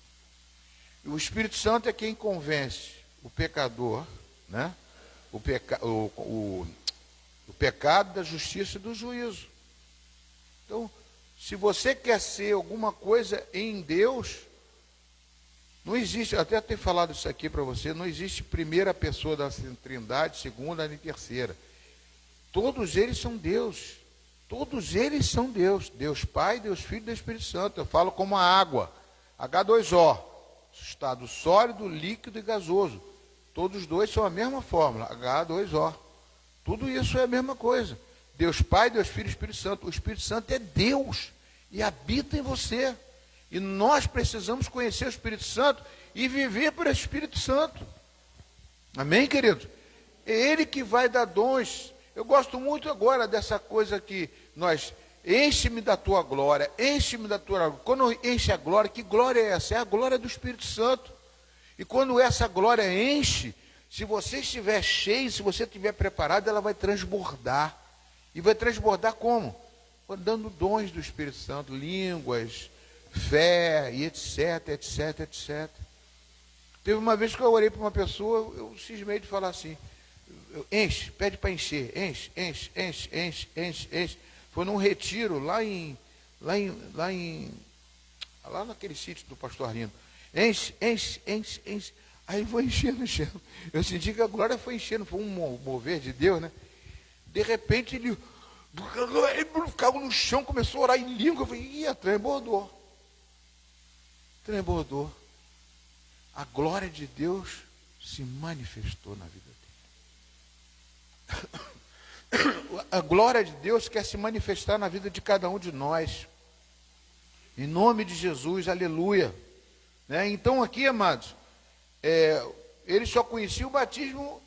E o Espírito Santo é quem convence o pecador, né? O pecado, da justiça e do juízo. Então, se você quer ser alguma coisa em Deus, não existe, eu até tenho falado isso aqui para você, não existe primeira pessoa da Trindade, segunda nem terceira. Todos eles são Deus. Todos eles são Deus. Deus Pai, Deus Filho e Deus Espírito Santo. Eu falo como a água. H2O. Estado sólido, líquido e gasoso. Todos os dois são a mesma fórmula. H2O. Tudo isso é a mesma coisa. Deus Pai, Deus Filho e Espírito Santo. O Espírito Santo é Deus e habita em você. E nós precisamos conhecer o Espírito Santo e viver por esse Espírito Santo. Amém, queridos? É Ele que vai dar dons. Eu gosto muito agora dessa coisa que nós, enche-me da tua glória, enche-me da tua glória. Quando enche a glória, que glória é essa? É a glória do Espírito Santo. E quando essa glória enche, se você estiver cheio, se você estiver preparado, ela vai transbordar. E vai transbordar como? Dando dons do Espírito Santo, línguas, fé, e etc, etc, etc. Teve uma vez que eu orei para uma pessoa, eu cismei de falar assim, enche, pede para encher, enche, enche, enche, enche, enche, enche. Foi num retiro lá naquele sítio do pastor Arlindo. Enche, enche, enche, enche. Aí foi enchendo, enchendo. Eu senti que a glória foi enchendo, foi um mover de Deus, né? De repente ele ficava no chão, começou a orar em língua. Eu falei, transbordou. Transbordou. A glória de Deus se manifestou na vida dele. A glória de Deus quer se manifestar na vida de cada um de nós. Em nome de Jesus, aleluia. Né? Então aqui, amados, ele só conhecia o batismo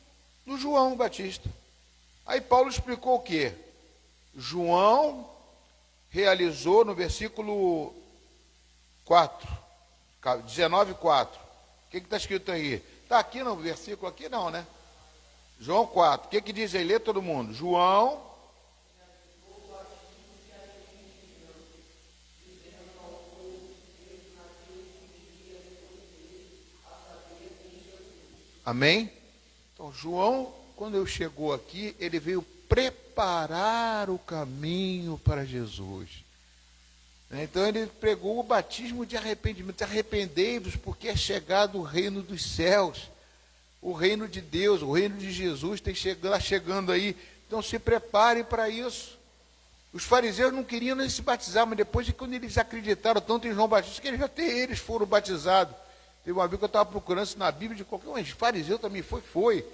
do João Batista. Aí Paulo explicou o quê? João realizou no versículo 4, 19:4. O que está escrito aí? Está aqui no versículo, aqui não, né? João 4, o que diz aí? Lê todo mundo. João. Amém? Então, João, quando ele chegou aqui, ele veio preparar o caminho para Jesus. Então, ele pregou o batismo de arrependimento. Arrependei-vos, porque é chegado o reino dos céus. O reino de Deus, o reino de Jesus está chegando aí. Então se preparem para isso. Os fariseus não queriam nem se batizar, mas depois de quando eles acreditaram tanto em João Batista, que eles foram batizados. Teve uma vez que eu estava procurando isso na Bíblia de qualquer um, fariseu também foi.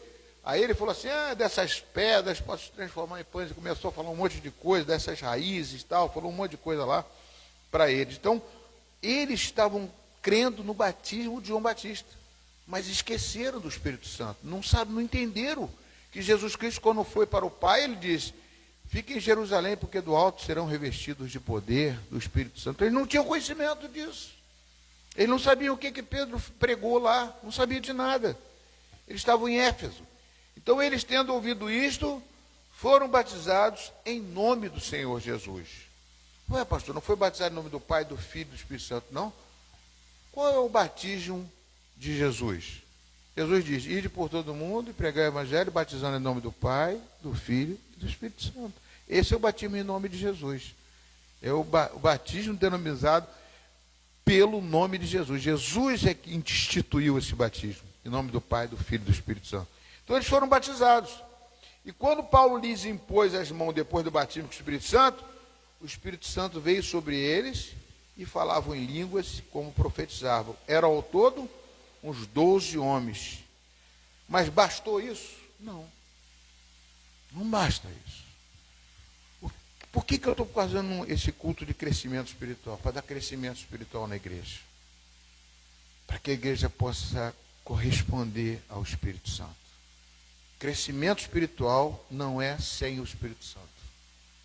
Aí ele falou assim, dessas pedras posso se transformar em pães. E começou a falar um monte de coisa, dessas raízes e tal, falou um monte de coisa lá para eles. Então, eles estavam crendo no batismo de João Batista. Mas esqueceram do Espírito Santo, não entenderam que Jesus Cristo, quando foi para o Pai, ele disse, fiquem em Jerusalém, porque do alto serão revestidos de poder do Espírito Santo. Eles não tinham conhecimento disso, eles não sabiam o que Pedro pregou lá, não sabiam de nada, eles estavam em Éfeso. Então eles, tendo ouvido isto, foram batizados em nome do Senhor Jesus. Ué, pastor, não foi batizado em nome do Pai, do Filho e do Espírito Santo, não? Qual é o batismo de Jesus? Jesus diz, ide por todo mundo e pregar o evangelho, batizando em nome do Pai, do Filho e do Espírito Santo. Esse é o batismo em nome de Jesus. É o batismo denominado pelo nome de Jesus. Jesus é que instituiu esse batismo, em nome do Pai, do Filho e do Espírito Santo. Então eles foram batizados. E quando Paulo lhes impôs as mãos depois do batismo com o Espírito Santo, o Espírito Santo veio sobre eles e falavam em línguas como profetizavam. Era ao todo uns 12 homens. Mas bastou isso? Não. Não basta isso. Por que eu estou fazendo esse culto de crescimento espiritual? Para dar crescimento espiritual na igreja. Para que a igreja possa corresponder ao Espírito Santo. Crescimento espiritual não é sem o Espírito Santo.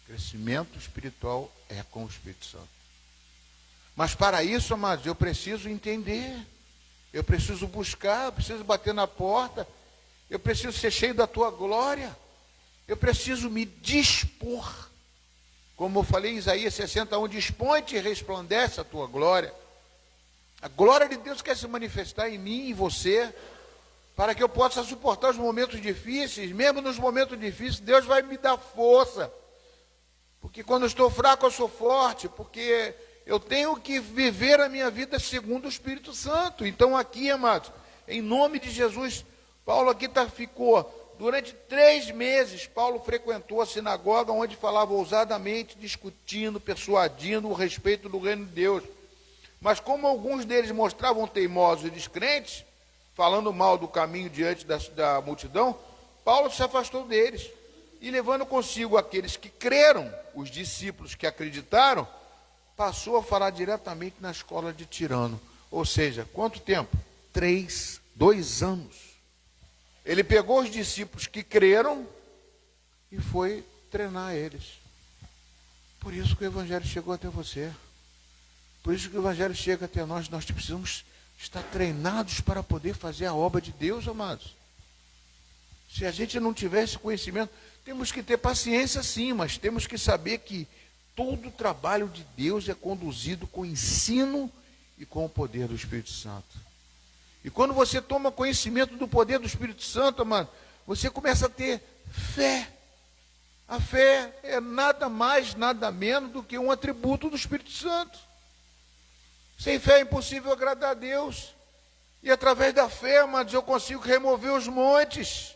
Crescimento espiritual é com o Espírito Santo. Mas para isso, amados, eu preciso entender. Eu preciso buscar, eu preciso bater na porta, eu preciso ser cheio da tua glória, eu preciso me dispor Como eu falei em Isaías 61, dispõe-te e resplandece a tua glória. A glória de Deus quer se manifestar em mim e em você, para que eu possa suportar os momentos difíceis. Mesmo nos momentos difíceis, Deus vai me dar força, porque quando eu estou fraco, eu sou forte, porque eu tenho que viver a minha vida segundo o Espírito Santo. Então aqui, amados, em nome de Jesus, Paulo aqui ficou, durante 3 meses, Paulo frequentou a sinagoga, onde falava ousadamente, discutindo, persuadindo o respeito do reino de Deus. Mas como alguns deles mostravam teimosos e descrentes, falando mal do caminho diante da multidão, Paulo se afastou deles, e levando consigo aqueles que creram, os discípulos que acreditaram, passou a falar diretamente na escola de Tirano. Ou seja, quanto tempo? 2 anos. Ele pegou os discípulos que creram e foi treinar eles. Por isso que o Evangelho chegou até você. Por isso que o Evangelho chega até nós. Nós precisamos estar treinados para poder fazer a obra de Deus, amados. Se a gente não tiver esse conhecimento, temos que ter paciência sim, mas temos que saber que todo o trabalho de Deus é conduzido com ensino e com o poder do Espírito Santo. E quando você toma conhecimento do poder do Espírito Santo, mano, você começa a ter fé. A fé é nada mais, nada menos do que um atributo do Espírito Santo. Sem fé é impossível agradar a Deus. E através da fé, amados, eu consigo remover os montes.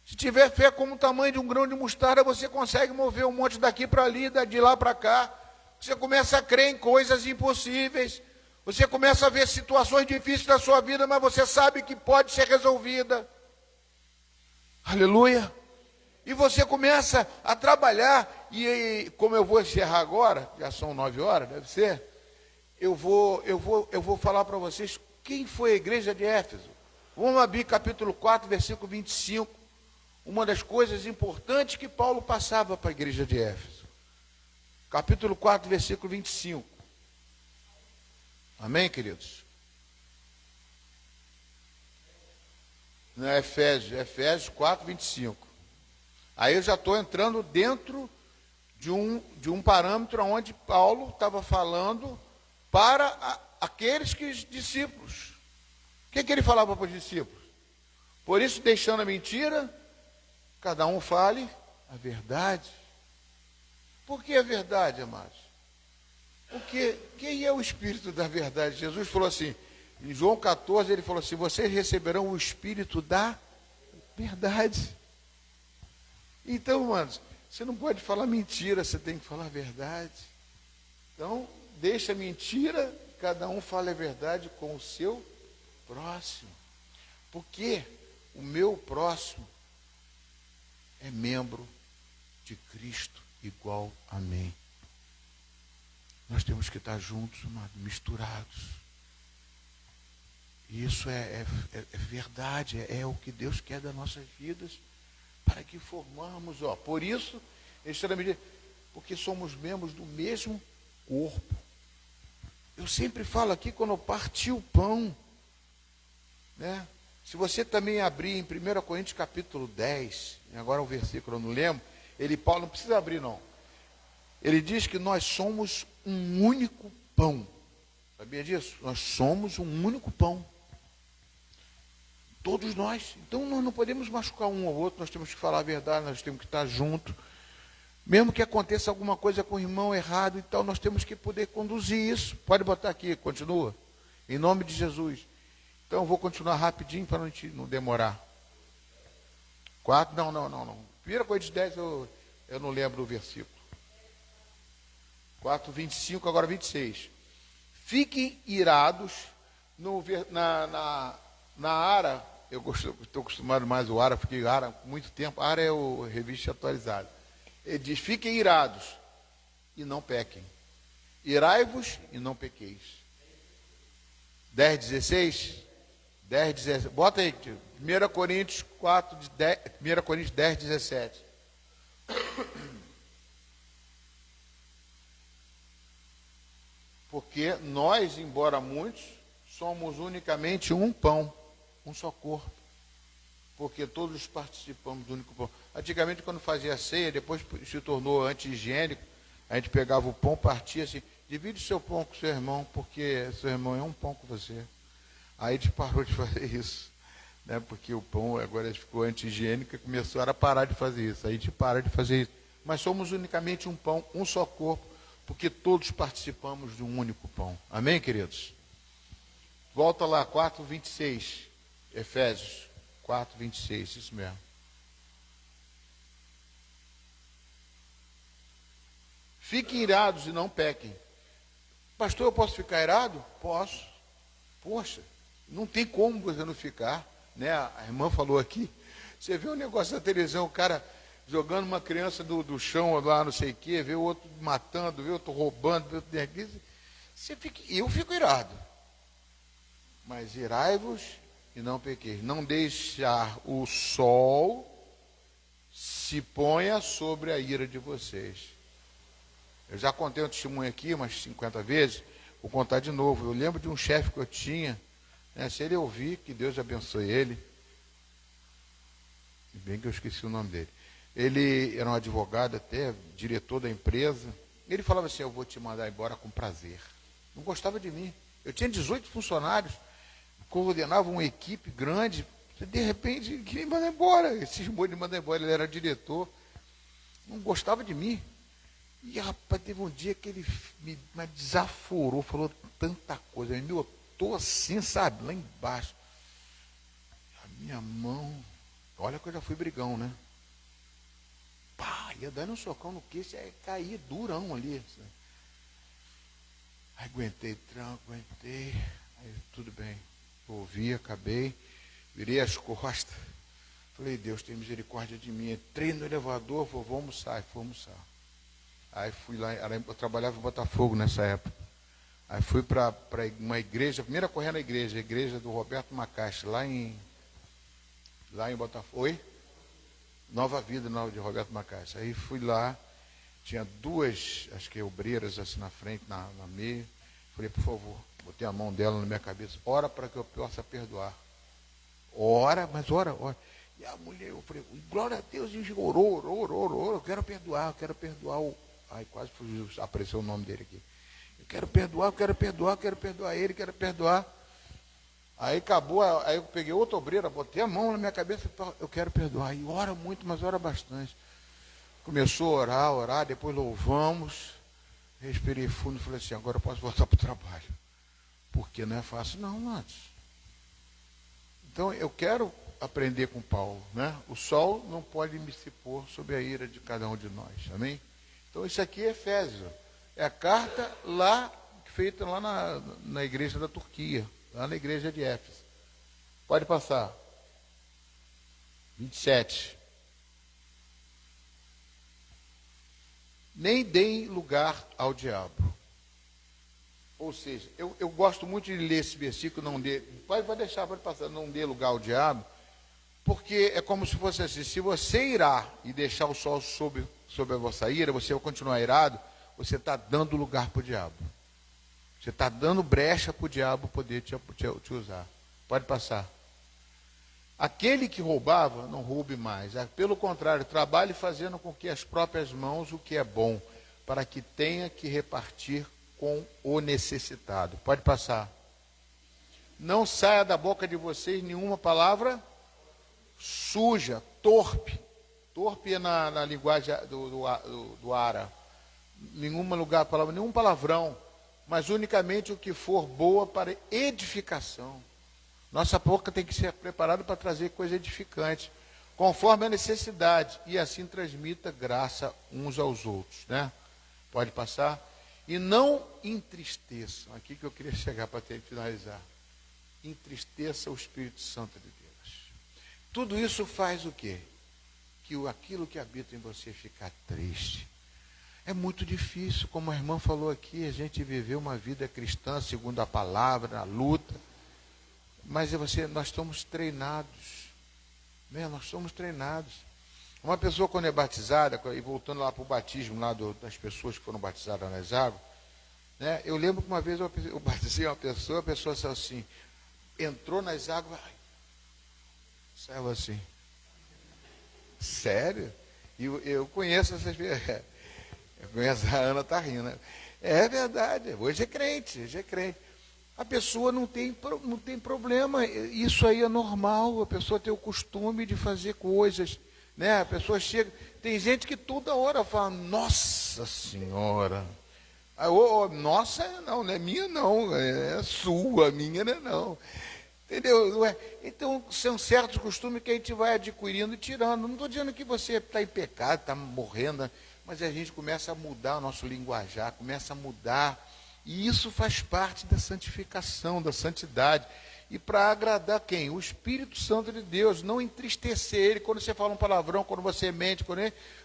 Se tiver fé como o tamanho de um grão de mostarda, você consegue mover um monte daqui para ali, de lá para cá. Você começa a crer em coisas impossíveis. Você começa a ver situações difíceis da sua vida, mas você sabe que pode ser resolvida. Aleluia. E você começa a trabalhar, e como eu vou encerrar agora, já são 9 horas, deve ser, eu vou falar para vocês quem foi a igreja de Éfeso. Vamos abrir capítulo 4, versículo 25, uma das coisas importantes que Paulo passava para a igreja de Éfeso. Capítulo 4, versículo 25. Amém, queridos? Não é Efésios 4, 25. Aí eu já estou entrando dentro de um parâmetro onde Paulo estava falando para aqueles discípulos. O que ele falava para os discípulos? Por isso, deixando a mentira, cada um fale a verdade. Por que a verdade, amados? Porque quem é o Espírito da verdade? Jesus falou assim, em João 14, ele falou assim, vocês receberão o Espírito da verdade. Então, manos, você não pode falar mentira, você tem que falar a verdade. Então, deixa a mentira, cada um fale a verdade com o seu próximo. Porque o meu próximo é membro de Cristo igual a mim. Nós temos que estar juntos, misturados. E isso é verdade, é o que Deus quer das nossas vidas, para que formamos, por isso, porque somos membros do mesmo corpo. Eu sempre falo aqui, quando eu parti o pão, né? Se você também abrir em 1 Coríntios capítulo 10, agora o versículo eu não lembro, Paulo não precisa abrir não, ele diz que nós somos um único pão. Sabia disso? Nós somos um único pão. Todos nós. Então nós não podemos machucar um ao outro, nós temos que falar a verdade, nós temos que estar juntos. Mesmo que aconteça alguma coisa com o irmão errado e tal, nós temos que poder conduzir isso. Pode botar aqui, continua. Em nome de Jesus. Então eu vou continuar rapidinho para não demorar. 4, não. 1 Coríntios 10, eu não lembro o versículo. 4, 25, agora 26. Fiquem irados na Ara. Eu estou acostumado mais o Ara, fiquei Ara há muito tempo. Ara é o revista atualizada. Ele diz, fiquem irados e não pequem. Irai-vos e não pequeis. 10, 16. 10, 17. Bota aí, 1 Coríntios 4, 10, 1 Coríntios 10, 17. Porque nós, embora muitos, somos unicamente um pão, um só corpo. Porque todos participamos do único pão. Antigamente, quando fazia ceia, depois se tornou anti-higiênico, A gente pegava o pão, partia assim, divide o seu pão com o seu irmão, porque seu irmão é um pão com você. Aí a gente parou de fazer isso, né? Porque o pão agora ficou anti-higiênico e começou a parar de fazer isso. Aí a gente para de fazer isso. Mas somos unicamente um pão, um só corpo, porque todos participamos de um único pão. Amém, queridos? Volta lá, 4:26, Efésios 4:26, isso mesmo. Fiquem irados e não pequem. Pastor, eu posso ficar irado? Posso. Poxa, não tem como você não ficar, né? A irmã falou aqui, você vê um negócio da televisão, o cara jogando uma criança do chão lá, não sei o quê, vê o outro matando, vê o outro roubando, vê o outro... Eu fico irado. Mas irai-vos e não pequeis. Não deixar o sol se ponha sobre a ira de vocês. Eu já contei um testemunho aqui umas 50 vezes, vou contar de novo. Eu lembro de um chefe que eu tinha, né, se ele ouvir, que Deus abençoe ele. Bem que eu esqueci o nome dele. Ele era um advogado até, diretor da empresa. Ele falava assim, eu vou te mandar embora com prazer. Não gostava de mim. Eu tinha 18 funcionários, coordenava uma equipe grande, de repente, queria me mandar embora. Ele cismou de mandar embora, ele era diretor. Não gostava de mim. E, rapaz, teve um dia que ele me desaforou, falou tanta coisa, me botou assim, sabe, lá embaixo. A minha mão, olha que eu já fui brigão, né? Pá, ia dando um socão no queixo, ia cair durão ali. Assim. Aí aguentei, aguentei, aí tudo bem. Ouvi, acabei, virei as costas. Falei, Deus tem misericórdia de mim. Entrei no elevador, vou almoçar, fui almoçar. Aí fui lá, eu trabalhava em Botafogo nessa época. Aí fui para uma igreja, a primeira correndo na igreja, a igreja do Roberto Macaxe, lá em Botafogo. Oi? Nova Vida, de Roberto Macaxe. Aí fui lá, tinha duas, acho que obreiras assim na frente, na meia. Falei, por favor, botei a mão dela na minha cabeça, ora para que eu possa perdoar. Ora, mas ora. E a mulher, eu falei, glória a Deus, e orou, eu quero perdoar o... Ai, quase apareceu o nome dele aqui. Eu quero perdoar ele, quero perdoar. Aí acabou, aí eu peguei outra obreira, botei a mão na minha cabeça e falei, eu quero perdoar. E ora muito, mas ora bastante. Começou a orar, depois louvamos, respirei fundo e falei assim, agora eu posso voltar para o trabalho. Porque não é fácil não, antes. Então eu quero aprender com Paulo, né? O sol não pode me se pôr sob a ira de cada um de nós, amém? Então isso aqui é Efésios, é a carta lá, feita lá na igreja da Turquia, lá na igreja de Éfeso. Pode passar. 27. Nem deem lugar ao diabo. Ou seja, eu gosto muito de ler esse versículo, pode deixar, pode passar, não dê lugar ao diabo, porque é como se fosse assim, se você irá e deixar o sol sob a vossa ira, você vai continuar irado, você está dando lugar para o diabo. Você está dando brecha para o diabo poder te usar. Pode passar. Aquele que roubava, não roube mais. Pelo contrário, trabalhe fazendo com que as próprias mãos o que é bom, para que tenha que repartir com o necessitado. Pode passar. Não saia da boca de vocês nenhuma palavra suja, torpe. Torpe é na linguagem do Ara. Nenhum palavrão, mas unicamente o que for boa para edificação. Nossa boca tem que ser preparada para trazer coisa edificante, conforme a necessidade, e assim transmita graça uns aos outros, né? Pode passar. E não entristeçam, aqui que eu queria chegar para finalizar. Entristeça o Espírito Santo de Deus. Tudo isso faz o quê? Que aquilo que habita em você ficar triste. É muito difícil, como a irmã falou aqui, a gente viver uma vida cristã segundo a palavra, na luta. Mas nós estamos treinados. Né? Nós somos treinados. Uma pessoa quando é batizada, e voltando lá para o batismo lá das pessoas que foram batizadas nas águas, né? Eu lembro que uma vez eu batizei uma pessoa, a pessoa saiu assim, entrou nas águas, saiu assim. Sério? E eu conheço essas pessoas. Eu conheço, a Ana está rindo, né? É verdade, hoje é crente, hoje é crente. A pessoa não tem problema, isso aí é normal, a pessoa tem o costume de fazer coisas, né? A pessoa chega, tem gente que toda hora fala, nossa senhora, nossa não é minha não, é sua, minha não, entendeu? Não é? Então são certos costumes que a gente vai adquirindo e tirando. Não estou dizendo que você está em pecado, está morrendo, mas a gente começa a mudar o nosso linguajar, começa a mudar. E isso faz parte da santificação, da santidade. E para agradar quem? O Espírito Santo de Deus, não entristecer ele. Quando você fala um palavrão, quando você mente,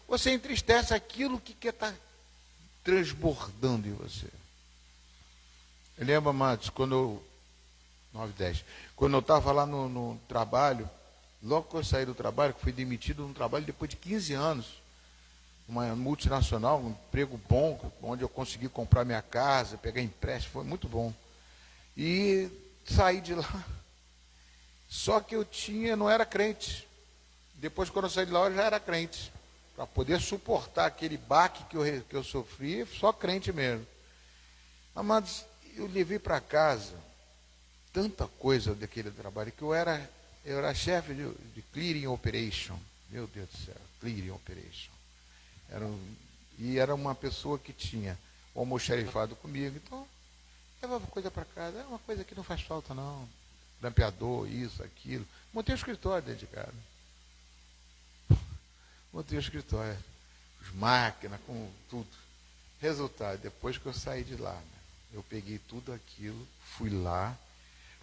você entristece aquilo que quer estar transbordando em você. Eu lembro, amados, quando eu estava lá no trabalho, logo que eu saí do trabalho, que fui demitido no trabalho depois de 15 anos, uma multinacional, um emprego bom, onde eu consegui comprar minha casa, pegar empréstimo, foi muito bom. E saí de lá. Só que não era crente. Depois, quando eu saí de lá, eu já era crente. Para poder suportar aquele baque que eu sofri, só crente mesmo. Amados, eu levei para casa tanta coisa daquele trabalho, que eu era chefe de clearing operation. Meu Deus do céu, clearing operation. Era uma pessoa que tinha o almoxarifado comigo, então levava coisa para casa, é uma coisa que não faz falta não, grampeador, isso, aquilo. Montei o escritório dentro de casa. Montei o escritório, as máquinas, com tudo. Resultado, depois que eu saí de lá, eu peguei tudo aquilo, fui lá,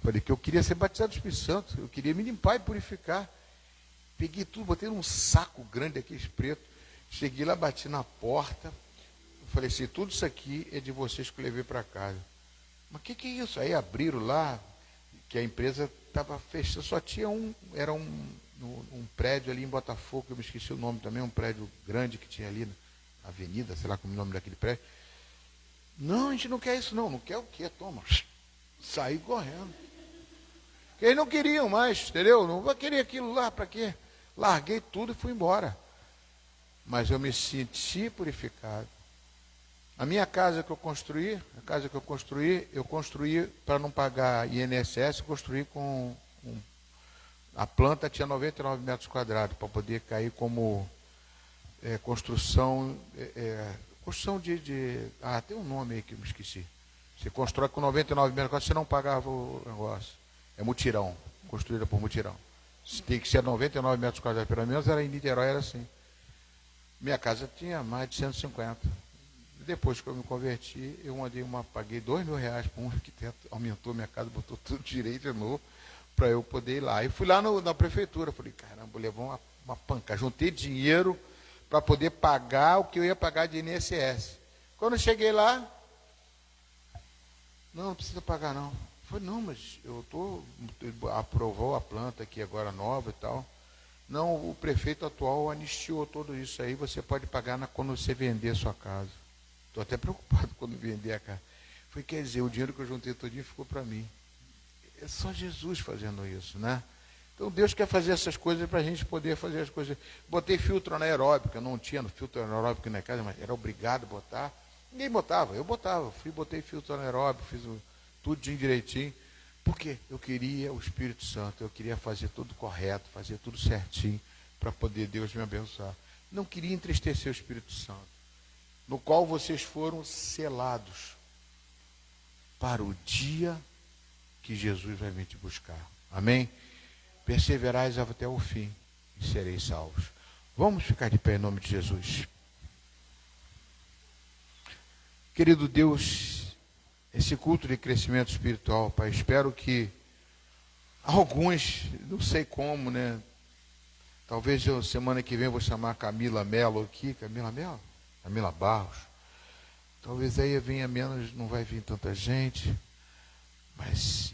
falei que eu queria ser batizado do Espírito Santo, eu queria me limpar e purificar. Peguei tudo, botei num saco grande aqueles pretos. Cheguei lá, bati na porta, falei assim, tudo isso aqui é de vocês que eu levei para casa. Mas o que é isso? Aí abriram lá, que a empresa estava fechada, só tinha era um prédio ali em Botafogo, eu me esqueci o nome também, um prédio grande que tinha ali na avenida, sei lá como é o nome daquele prédio. Não, a gente não quer isso não quer o quê? Toma, saí correndo. Porque eles não queriam mais, entendeu? Não vai querer aquilo lá, para quê? Larguei tudo e fui embora. Mas eu me senti purificado. A minha casa que eu construí, eu construí para não pagar INSS, construí a planta tinha 99 metros quadrados, para poder cair como construção tem um nome aí que eu me esqueci. Você constrói com 99 metros quadrados, você não pagava o negócio. É mutirão, construída por mutirão. Tem que ser 99 metros quadrados, pelo menos em Niterói era assim. Minha casa tinha mais de 150. Depois que eu me converti, paguei R$2.000 para um arquiteto, aumentou minha casa, botou tudo direito de novo, para eu poder ir lá. E fui lá na prefeitura, falei, caramba, vou levar uma pancada. Juntei dinheiro para poder pagar o que eu ia pagar de INSS. Quando eu cheguei lá, não precisa pagar não. Eu falei, não, mas aprovou a planta aqui agora nova e tal. Não, o prefeito atual anistiou tudo isso aí, você pode pagar quando você vender a sua casa. Estou até preocupado quando vender a casa. Foi, quer dizer, o dinheiro que eu juntei todinho ficou para mim. É só Jesus fazendo isso, né? Então Deus quer fazer essas coisas para a gente poder fazer as coisas. Botei filtro anaeróbico, eu não tinha filtro anaeróbico na casa, mas era obrigado a botar. Ninguém botava, eu botava. Botei filtro anaeróbico, fiz tudo direitinho. Porque eu queria o Espírito Santo, eu queria fazer tudo correto, fazer tudo certinho, para poder Deus me abençoar. Não queria entristecer o Espírito Santo, no qual vocês foram selados para o dia que Jesus vai vir te buscar. Amém? Perseverais até o fim e sereis salvos. Vamos ficar de pé em nome de Jesus. Querido Deus, esse culto de crescimento espiritual, Pai, espero que alguns, não sei como, né? Talvez semana que vem eu vou chamar a Camila Mello aqui. Camila Barros. Talvez aí venha menos, não vai vir tanta gente. Mas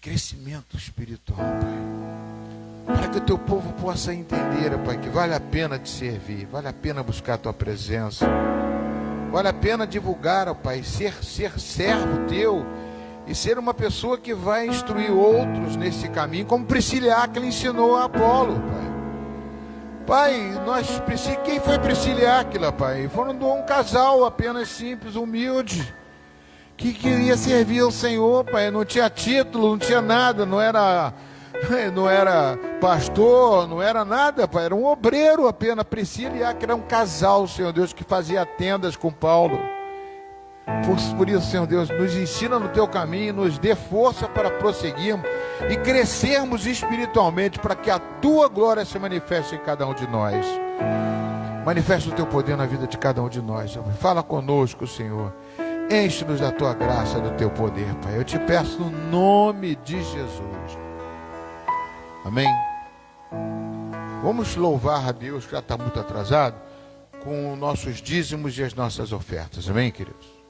crescimento espiritual, Pai. Para que o teu povo possa entender, Pai, que vale a pena te servir, vale a pena buscar a tua presença. Vale a pena divulgar, ó Pai, ser servo teu e ser uma pessoa que vai instruir outros nesse caminho, como Priscila ensinou a Apolo, Pai. Pai, quem foi Priscila e Áquila, Pai? Foram de um casal apenas simples, humilde, que queria servir ao Senhor, Pai. Não tinha título, não tinha nada, não era pastor, não era nada, Pai. Era um obreiro apenas. Priscila e Áquila era um casal, Senhor Deus, que fazia tendas com Paulo. Por isso, Senhor Deus, nos ensina no teu caminho, nos dê força para prosseguirmos e crescermos espiritualmente, para que a tua glória se manifeste em cada um de nós. Manifesta o teu poder na vida de cada um de nós. Fala conosco, Senhor. Enche-nos da tua graça, do teu poder, Pai. Eu te peço no nome de Jesus. Amém. Vamos louvar a Deus, que já está muito atrasado, com nossos dízimos e as nossas ofertas. Amém, queridos?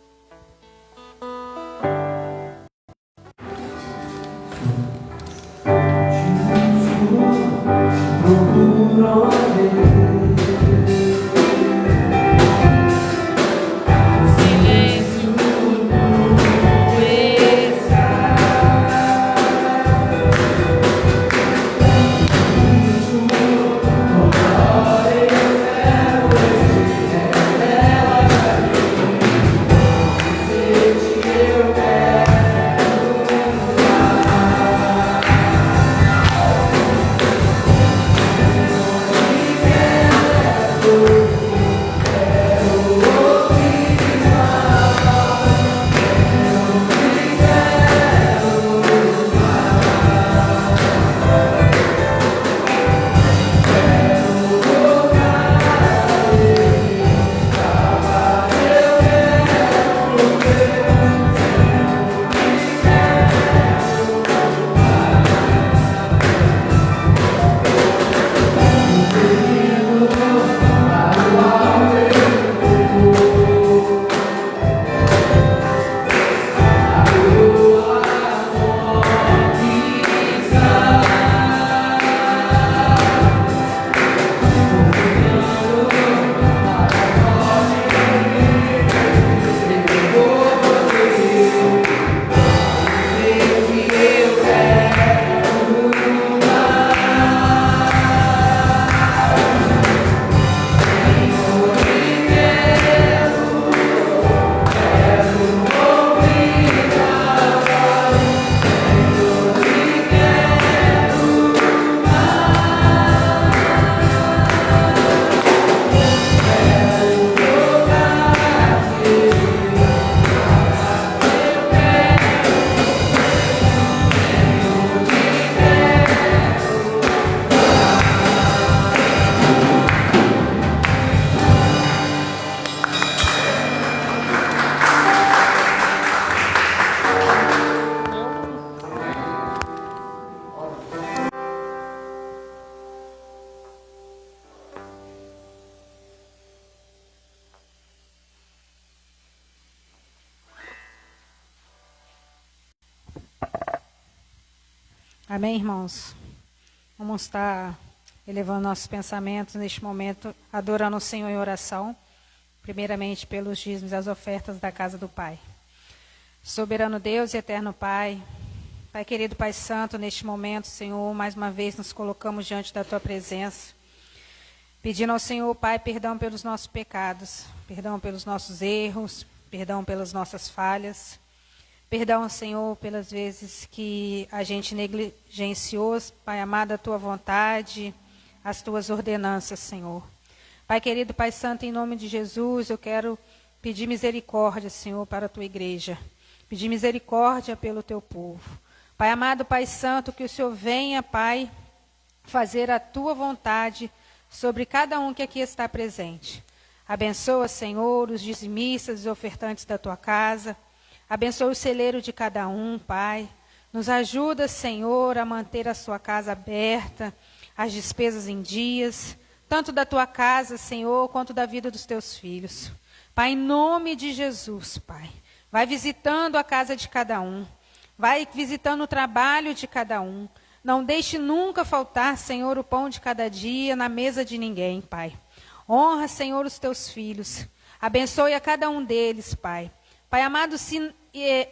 Amém, irmãos? Vamos estar elevando nossos pensamentos neste momento, adorando o Senhor em oração, primeiramente pelos dízimos e as ofertas da casa do Pai. Soberano Deus e eterno Pai, Pai querido, Pai Santo, neste momento, Senhor, mais uma vez nos colocamos diante da Tua presença, pedindo ao Senhor, Pai, perdão pelos nossos pecados, perdão pelos nossos erros, perdão pelas nossas falhas. Perdão, Senhor, pelas vezes que a gente negligenciou, Pai amado, a Tua vontade, as Tuas ordenanças, Senhor. Pai querido, Pai Santo, em nome de Jesus, eu quero pedir misericórdia, Senhor, para a Tua igreja. Pedir misericórdia pelo Teu povo. Pai amado, Pai Santo, que o Senhor venha, Pai, fazer a Tua vontade sobre cada um que aqui está presente. Abençoa, Senhor, os dizimistas e ofertantes da Tua casa. Abençoa o celeiro de cada um, Pai. Nos ajuda, Senhor, a manter a sua casa aberta, as despesas em dias, tanto da tua casa, Senhor, quanto da vida dos teus filhos. Pai, em nome de Jesus, Pai, vai visitando a casa de cada um, vai visitando o trabalho de cada um. Não deixe nunca faltar, Senhor, o pão de cada dia na mesa de ninguém, Pai. Honra, Senhor, os teus filhos. Abençoe a cada um deles, Pai. Pai amado, se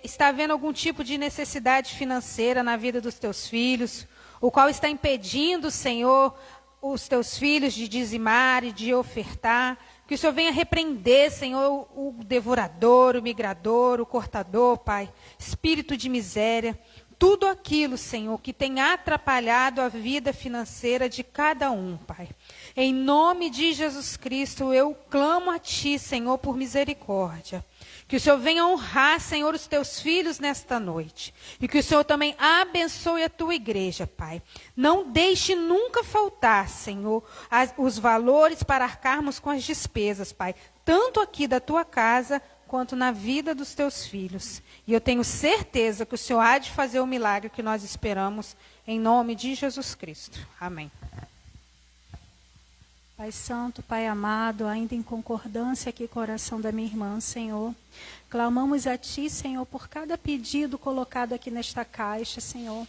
está havendo algum tipo de necessidade financeira na vida dos teus filhos, o qual está impedindo, Senhor, os teus filhos de dizimar e de ofertar. Que o Senhor venha repreender, Senhor, o devorador, o migrador, o cortador, Pai. Espírito de miséria. Tudo aquilo, Senhor, que tem atrapalhado a vida financeira de cada um, Pai. Em nome de Jesus Cristo, eu clamo a Ti, Senhor, por misericórdia. Que o Senhor venha honrar, Senhor, os teus filhos nesta noite. E que o Senhor também abençoe a tua igreja, Pai. Não deixe nunca faltar, Senhor, os valores para arcarmos com as despesas, Pai. Tanto aqui da tua casa, quanto na vida dos teus filhos. E eu tenho certeza que o Senhor há de fazer o milagre que nós esperamos, em nome de Jesus Cristo. Amém. Pai Santo, Pai amado, ainda em concordância aqui com a oração da minha irmã, Senhor, clamamos a Ti, Senhor, por cada pedido colocado aqui nesta caixa, Senhor.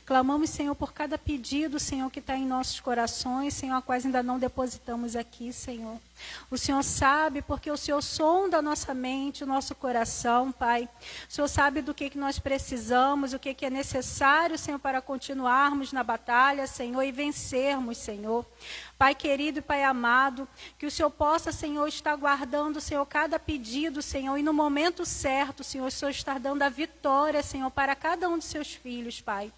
Clamamos, Senhor, por cada pedido, Senhor, que está em nossos corações, Senhor, a quais ainda não depositamos aqui, Senhor. O Senhor sabe, porque o Senhor sonda a nossa mente, o nosso coração, Pai. O Senhor sabe do que nós precisamos, o que é necessário, Senhor, para continuarmos na batalha, Senhor, e vencermos, Senhor. Pai querido e Pai amado, que o Senhor possa, Senhor, estar guardando, Senhor, cada pedido, Senhor, e no momento certo, Senhor, o Senhor estar dando a vitória, Senhor, para cada um dos seus filhos, Pai.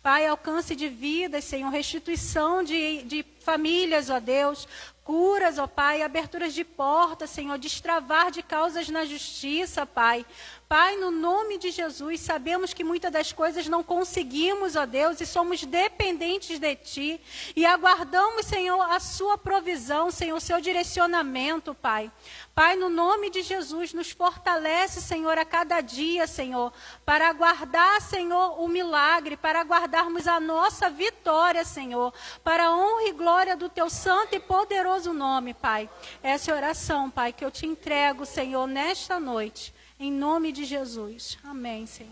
Pai, alcance de vidas, Senhor, restituição de famílias, ó Deus, curas, ó Pai, aberturas de portas, Senhor, destravar de causas na justiça, Pai. Pai, no nome de Jesus, sabemos que muitas das coisas não conseguimos, ó Deus, e somos dependentes de Ti. E aguardamos, Senhor, a Sua provisão, Senhor, o Seu direcionamento, Pai. Pai, no nome de Jesus, nos fortalece, Senhor, a cada dia, Senhor, para aguardar, Senhor, o milagre, para aguardarmos a nossa vitória, Senhor, para a honra e glória do Teu santo e poderoso nome, Pai. Essa é a oração, Pai, que eu Te entrego, Senhor, nesta noite. Em nome de Jesus. Amém, Senhor.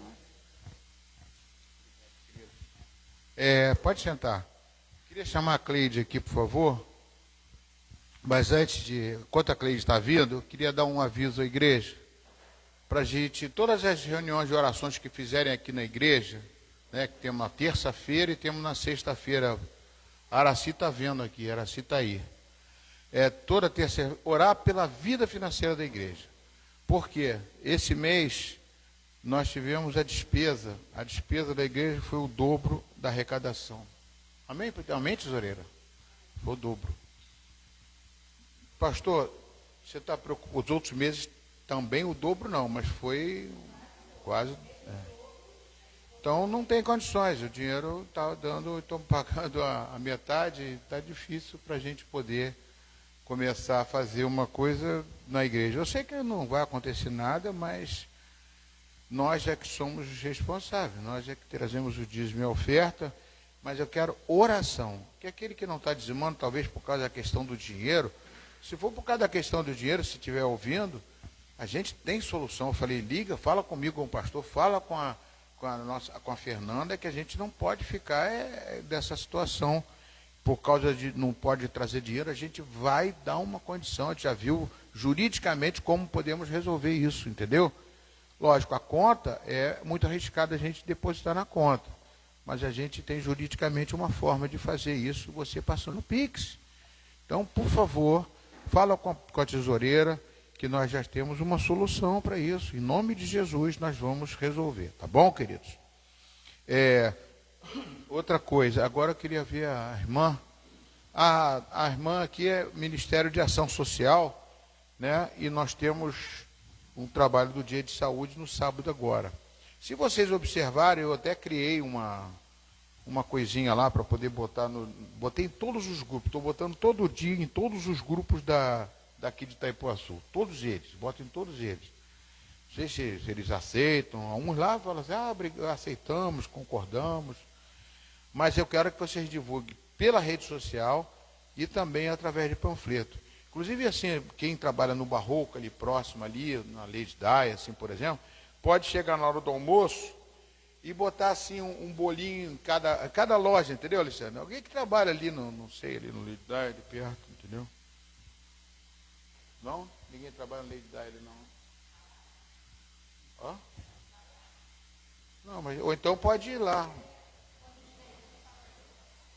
Pode sentar. Queria chamar a Cleide aqui, por favor. Mas antes de... Enquanto a Cleide está vindo, eu queria dar um aviso à igreja. Para a gente... Todas as reuniões de orações que fizerem aqui na igreja, né, que temos na terça-feira e temos na sexta-feira. A Araci está vendo aqui, a Araci está aí. Toda terça, orar pela vida financeira da igreja. Porque esse mês nós tivemos a despesa da igreja foi o dobro da arrecadação. Amém? Amém, tesoureira? Foi o dobro. Pastor, você está preocupado? Os outros meses também o dobro não, mas foi quase... Então não tem condições, o dinheiro está dando, estou pagando a metade, está difícil para a gente poder começar a fazer uma coisa na igreja. Eu sei que não vai acontecer nada, mas nós é que somos os responsáveis, nós é que trazemos o dízimo e a oferta, mas eu quero oração, que aquele que não está dizimando, talvez por causa da questão do dinheiro, se for por causa da questão do dinheiro, se estiver ouvindo, a gente tem solução. Eu falei, liga, fala comigo, com o pastor, fala com a Fernanda, que a gente não pode ficar dessa situação. Por causa de não pode trazer dinheiro, a gente vai dar uma condição, a gente já viu juridicamente como podemos resolver isso, entendeu? Lógico, a conta é muito arriscada a gente depositar na conta, mas a gente tem juridicamente uma forma de fazer isso, você passando o Pix. Então, por favor, fala com a tesoureira, que nós já temos uma solução para isso. Em nome de Jesus, nós vamos resolver, tá bom, queridos? Outra coisa, agora eu queria ver a irmã. A irmã aqui é Ministério de Ação Social, né? E nós temos um trabalho do Dia de Saúde no sábado agora. Se vocês observarem, eu até criei uma coisinha lá para poder botar botei em todos os grupos, estou botando todo dia em todos os grupos daqui de Itaipuaçu, todos eles, boto em todos eles. Não sei se eles aceitam, uns lá falam assim, aceitamos, concordamos. Mas eu quero que vocês divulguem pela rede social e também através de panfleto. Inclusive, assim, quem trabalha no Barroco, ali próximo, ali, na Lady Day, assim, por exemplo, pode chegar na hora do almoço e botar, assim, um bolinho em cada loja, entendeu, Alexandre? Alguém que trabalha ali, não sei, ali no Lady Day, ali perto, entendeu? Não? Ninguém trabalha no Lady Day ali, não. Ó? Não, mas, ou então pode ir lá.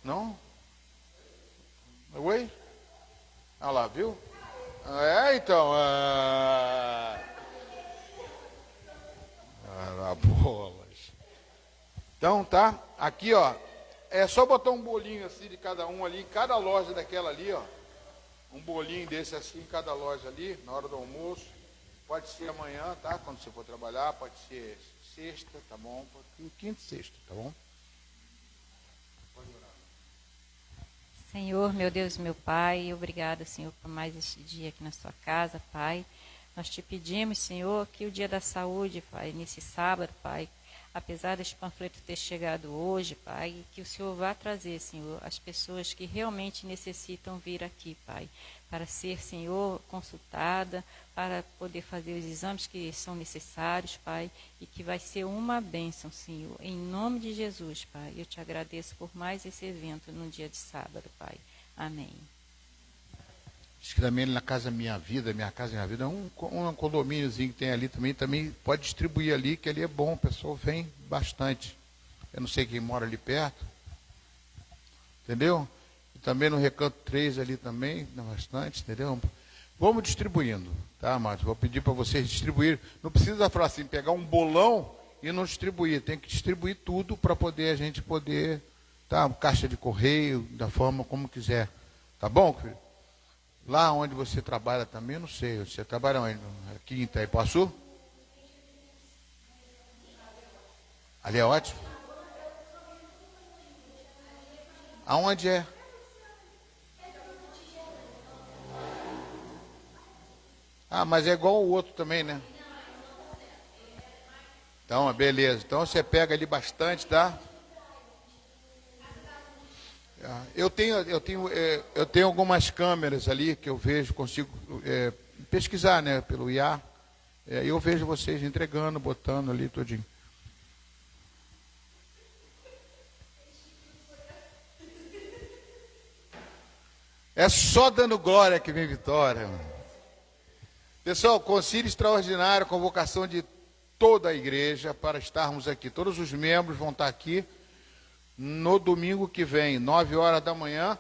Não? Oi? Olha lá, viu? Então. Bolas. Então, tá? Aqui, ó. É só botar um bolinho assim de cada um ali, em cada loja daquela ali, ó. Um bolinho desse assim em cada loja ali, na hora do almoço. Pode ser amanhã, tá? Quando você for trabalhar, pode ser sexta, tá bom? Pode ser quinta e sexta, tá bom? Pode orar. Senhor, meu Deus, meu Pai, obrigado, Senhor, por mais este dia aqui na sua casa, Pai. Nós te pedimos, Senhor, que o dia da saúde, Pai, nesse sábado, Pai, apesar deste panfleto ter chegado hoje, Pai, que o Senhor vá trazer, Senhor, as pessoas que realmente necessitam vir aqui, Pai, para ser, Senhor, consultada, para poder fazer os exames que são necessários, Pai, e que vai ser uma bênção, Senhor, em nome de Jesus, Pai. Eu te agradeço por mais esse evento no dia de sábado, Pai. Amém. Diz que também na Casa Minha Vida, é um condomíniozinho que tem ali também pode distribuir ali, que ali é bom, o pessoal vem bastante. Eu não sei quem mora ali perto, entendeu? E também no Recanto 3 ali também, bastante, entendeu? Vamos distribuindo, tá, Márcio? Vou pedir para vocês distribuir. Não precisa falar assim, pegar um bolão e não distribuir, tem que distribuir tudo para poder a gente poder, tá? Caixa de correio, da forma como quiser, tá bom, filho? Lá onde você trabalha também, eu não sei. Você trabalha onde? Aqui em Itaipuaçu? Ali é ótimo? Aonde é? Ah, mas é igual o outro também, né? Então, beleza. Então você pega ali bastante, tá? Eu tenho algumas câmeras ali que eu vejo, consigo pesquisar, né, pelo IA. Eu vejo vocês entregando, botando ali tudinho. É só dando glória que vem vitória. Pessoal, concílio extraordinário, convocação de toda a igreja para estarmos aqui. Todos os membros vão estar aqui no domingo que vem, 9 horas da manhã,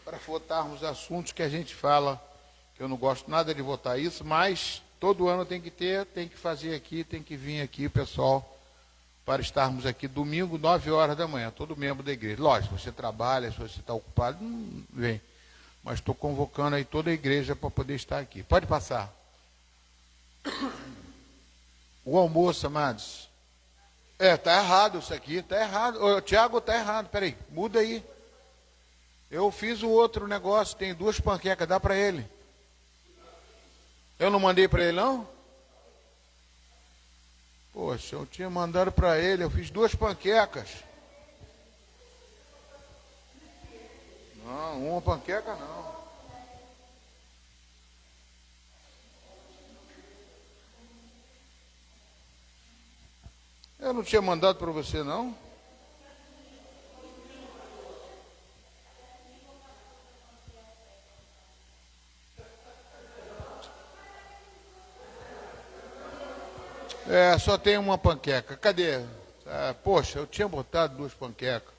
para votarmos assuntos que a gente fala, que eu não gosto nada de votar isso, mas todo ano tem que ter, tem que fazer aqui, tem que vir aqui, pessoal, para estarmos aqui domingo, 9 horas da manhã, todo membro da igreja. Lógico, você trabalha, se você está ocupado, não vem. Mas estou convocando aí toda a igreja para poder estar aqui. Pode passar. O almoço, amados. Tá errado isso aqui, tá errado. Ô, Tiago, tá errado, peraí, muda aí. Eu fiz o outro negócio, tem 2 panquecas, dá para ele. Eu não mandei para ele, não? Poxa, eu tinha mandado para ele, eu fiz 2 panquecas. Não, uma panqueca não. Eu não tinha mandado para você, não? Só tem uma panqueca. Cadê? Poxa, eu tinha botado 2 panquecas.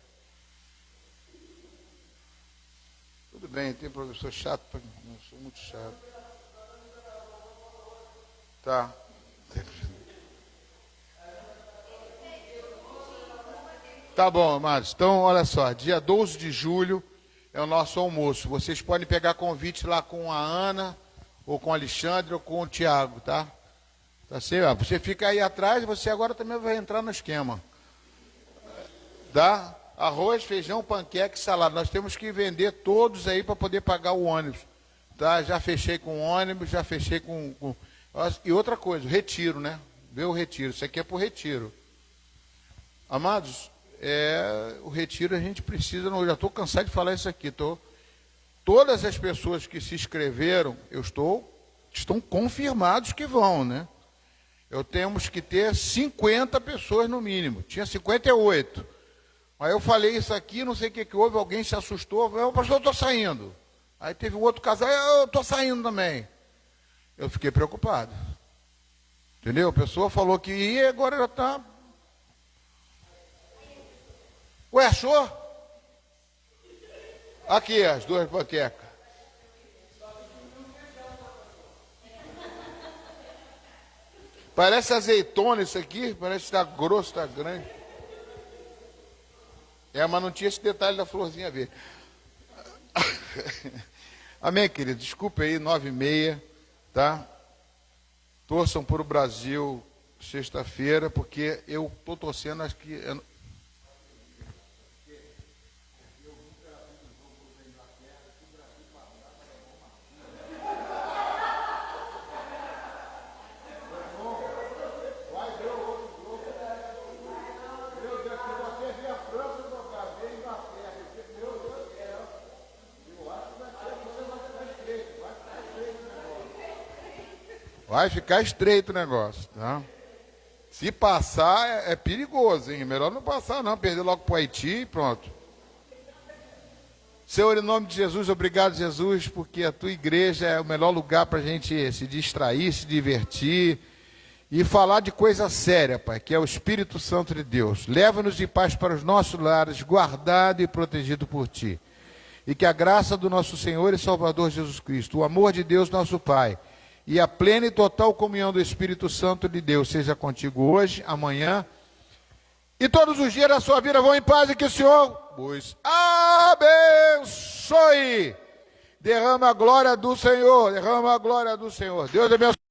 Tudo bem, tem professor chato, eu sou muito chato. Tá. Tá bom, amados. Então, olha só, dia 12 de julho é o nosso almoço. Vocês podem pegar convite lá com a Ana, ou com o Alexandre, ou com o Tiago, tá? Tá certo? Você fica aí atrás, você agora também vai entrar no esquema. Tá? Arroz, feijão, panqueca e salada. Nós temos que vender todos aí para poder pagar o ônibus. Tá? Já fechei com o ônibus, já fechei com... E outra coisa, o retiro, né? Vê o retiro. Isso aqui é para o retiro. Amados, o retiro a gente precisa... Eu já estou cansado de falar isso aqui. Todas as pessoas que se inscreveram, estão confirmados que vão, né? Temos que ter 50 pessoas no mínimo. Tinha 58. Aí eu falei isso aqui, não sei o que houve, alguém se assustou. Eu, pastor, eu estou saindo. Aí teve um outro casal, eu estou saindo também. Eu fiquei preocupado. Entendeu? A pessoa falou que ia e agora já está... Ué, achou? Aqui, as duas panquecas. Parece azeitona isso aqui, parece que está grosso, está grande. Mas não tinha esse detalhe da florzinha verde. Amém, querido? Desculpe aí, 9h30, tá? Torçam por o Brasil sexta-feira, porque eu estou torcendo, acho que... Vai ficar estreito o negócio, tá? Se passar, é perigoso, hein? Melhor não passar, não. Perder logo para o Haiti e pronto. Senhor, em nome de Jesus, obrigado, Jesus, porque a tua igreja é o melhor lugar para a gente se distrair, se divertir e falar de coisa séria, Pai, que é o Espírito Santo de Deus. Leva-nos de paz para os nossos lares, guardado e protegido por ti. E que a graça do nosso Senhor e Salvador Jesus Cristo, o amor de Deus, nosso Pai, e a plena e total comunhão do Espírito Santo de Deus seja contigo hoje, amanhã e todos os dias da sua vida. Vão em paz e que o Senhor os abençoe. Derrama a glória do Senhor, derrama a glória do Senhor. Deus abençoe.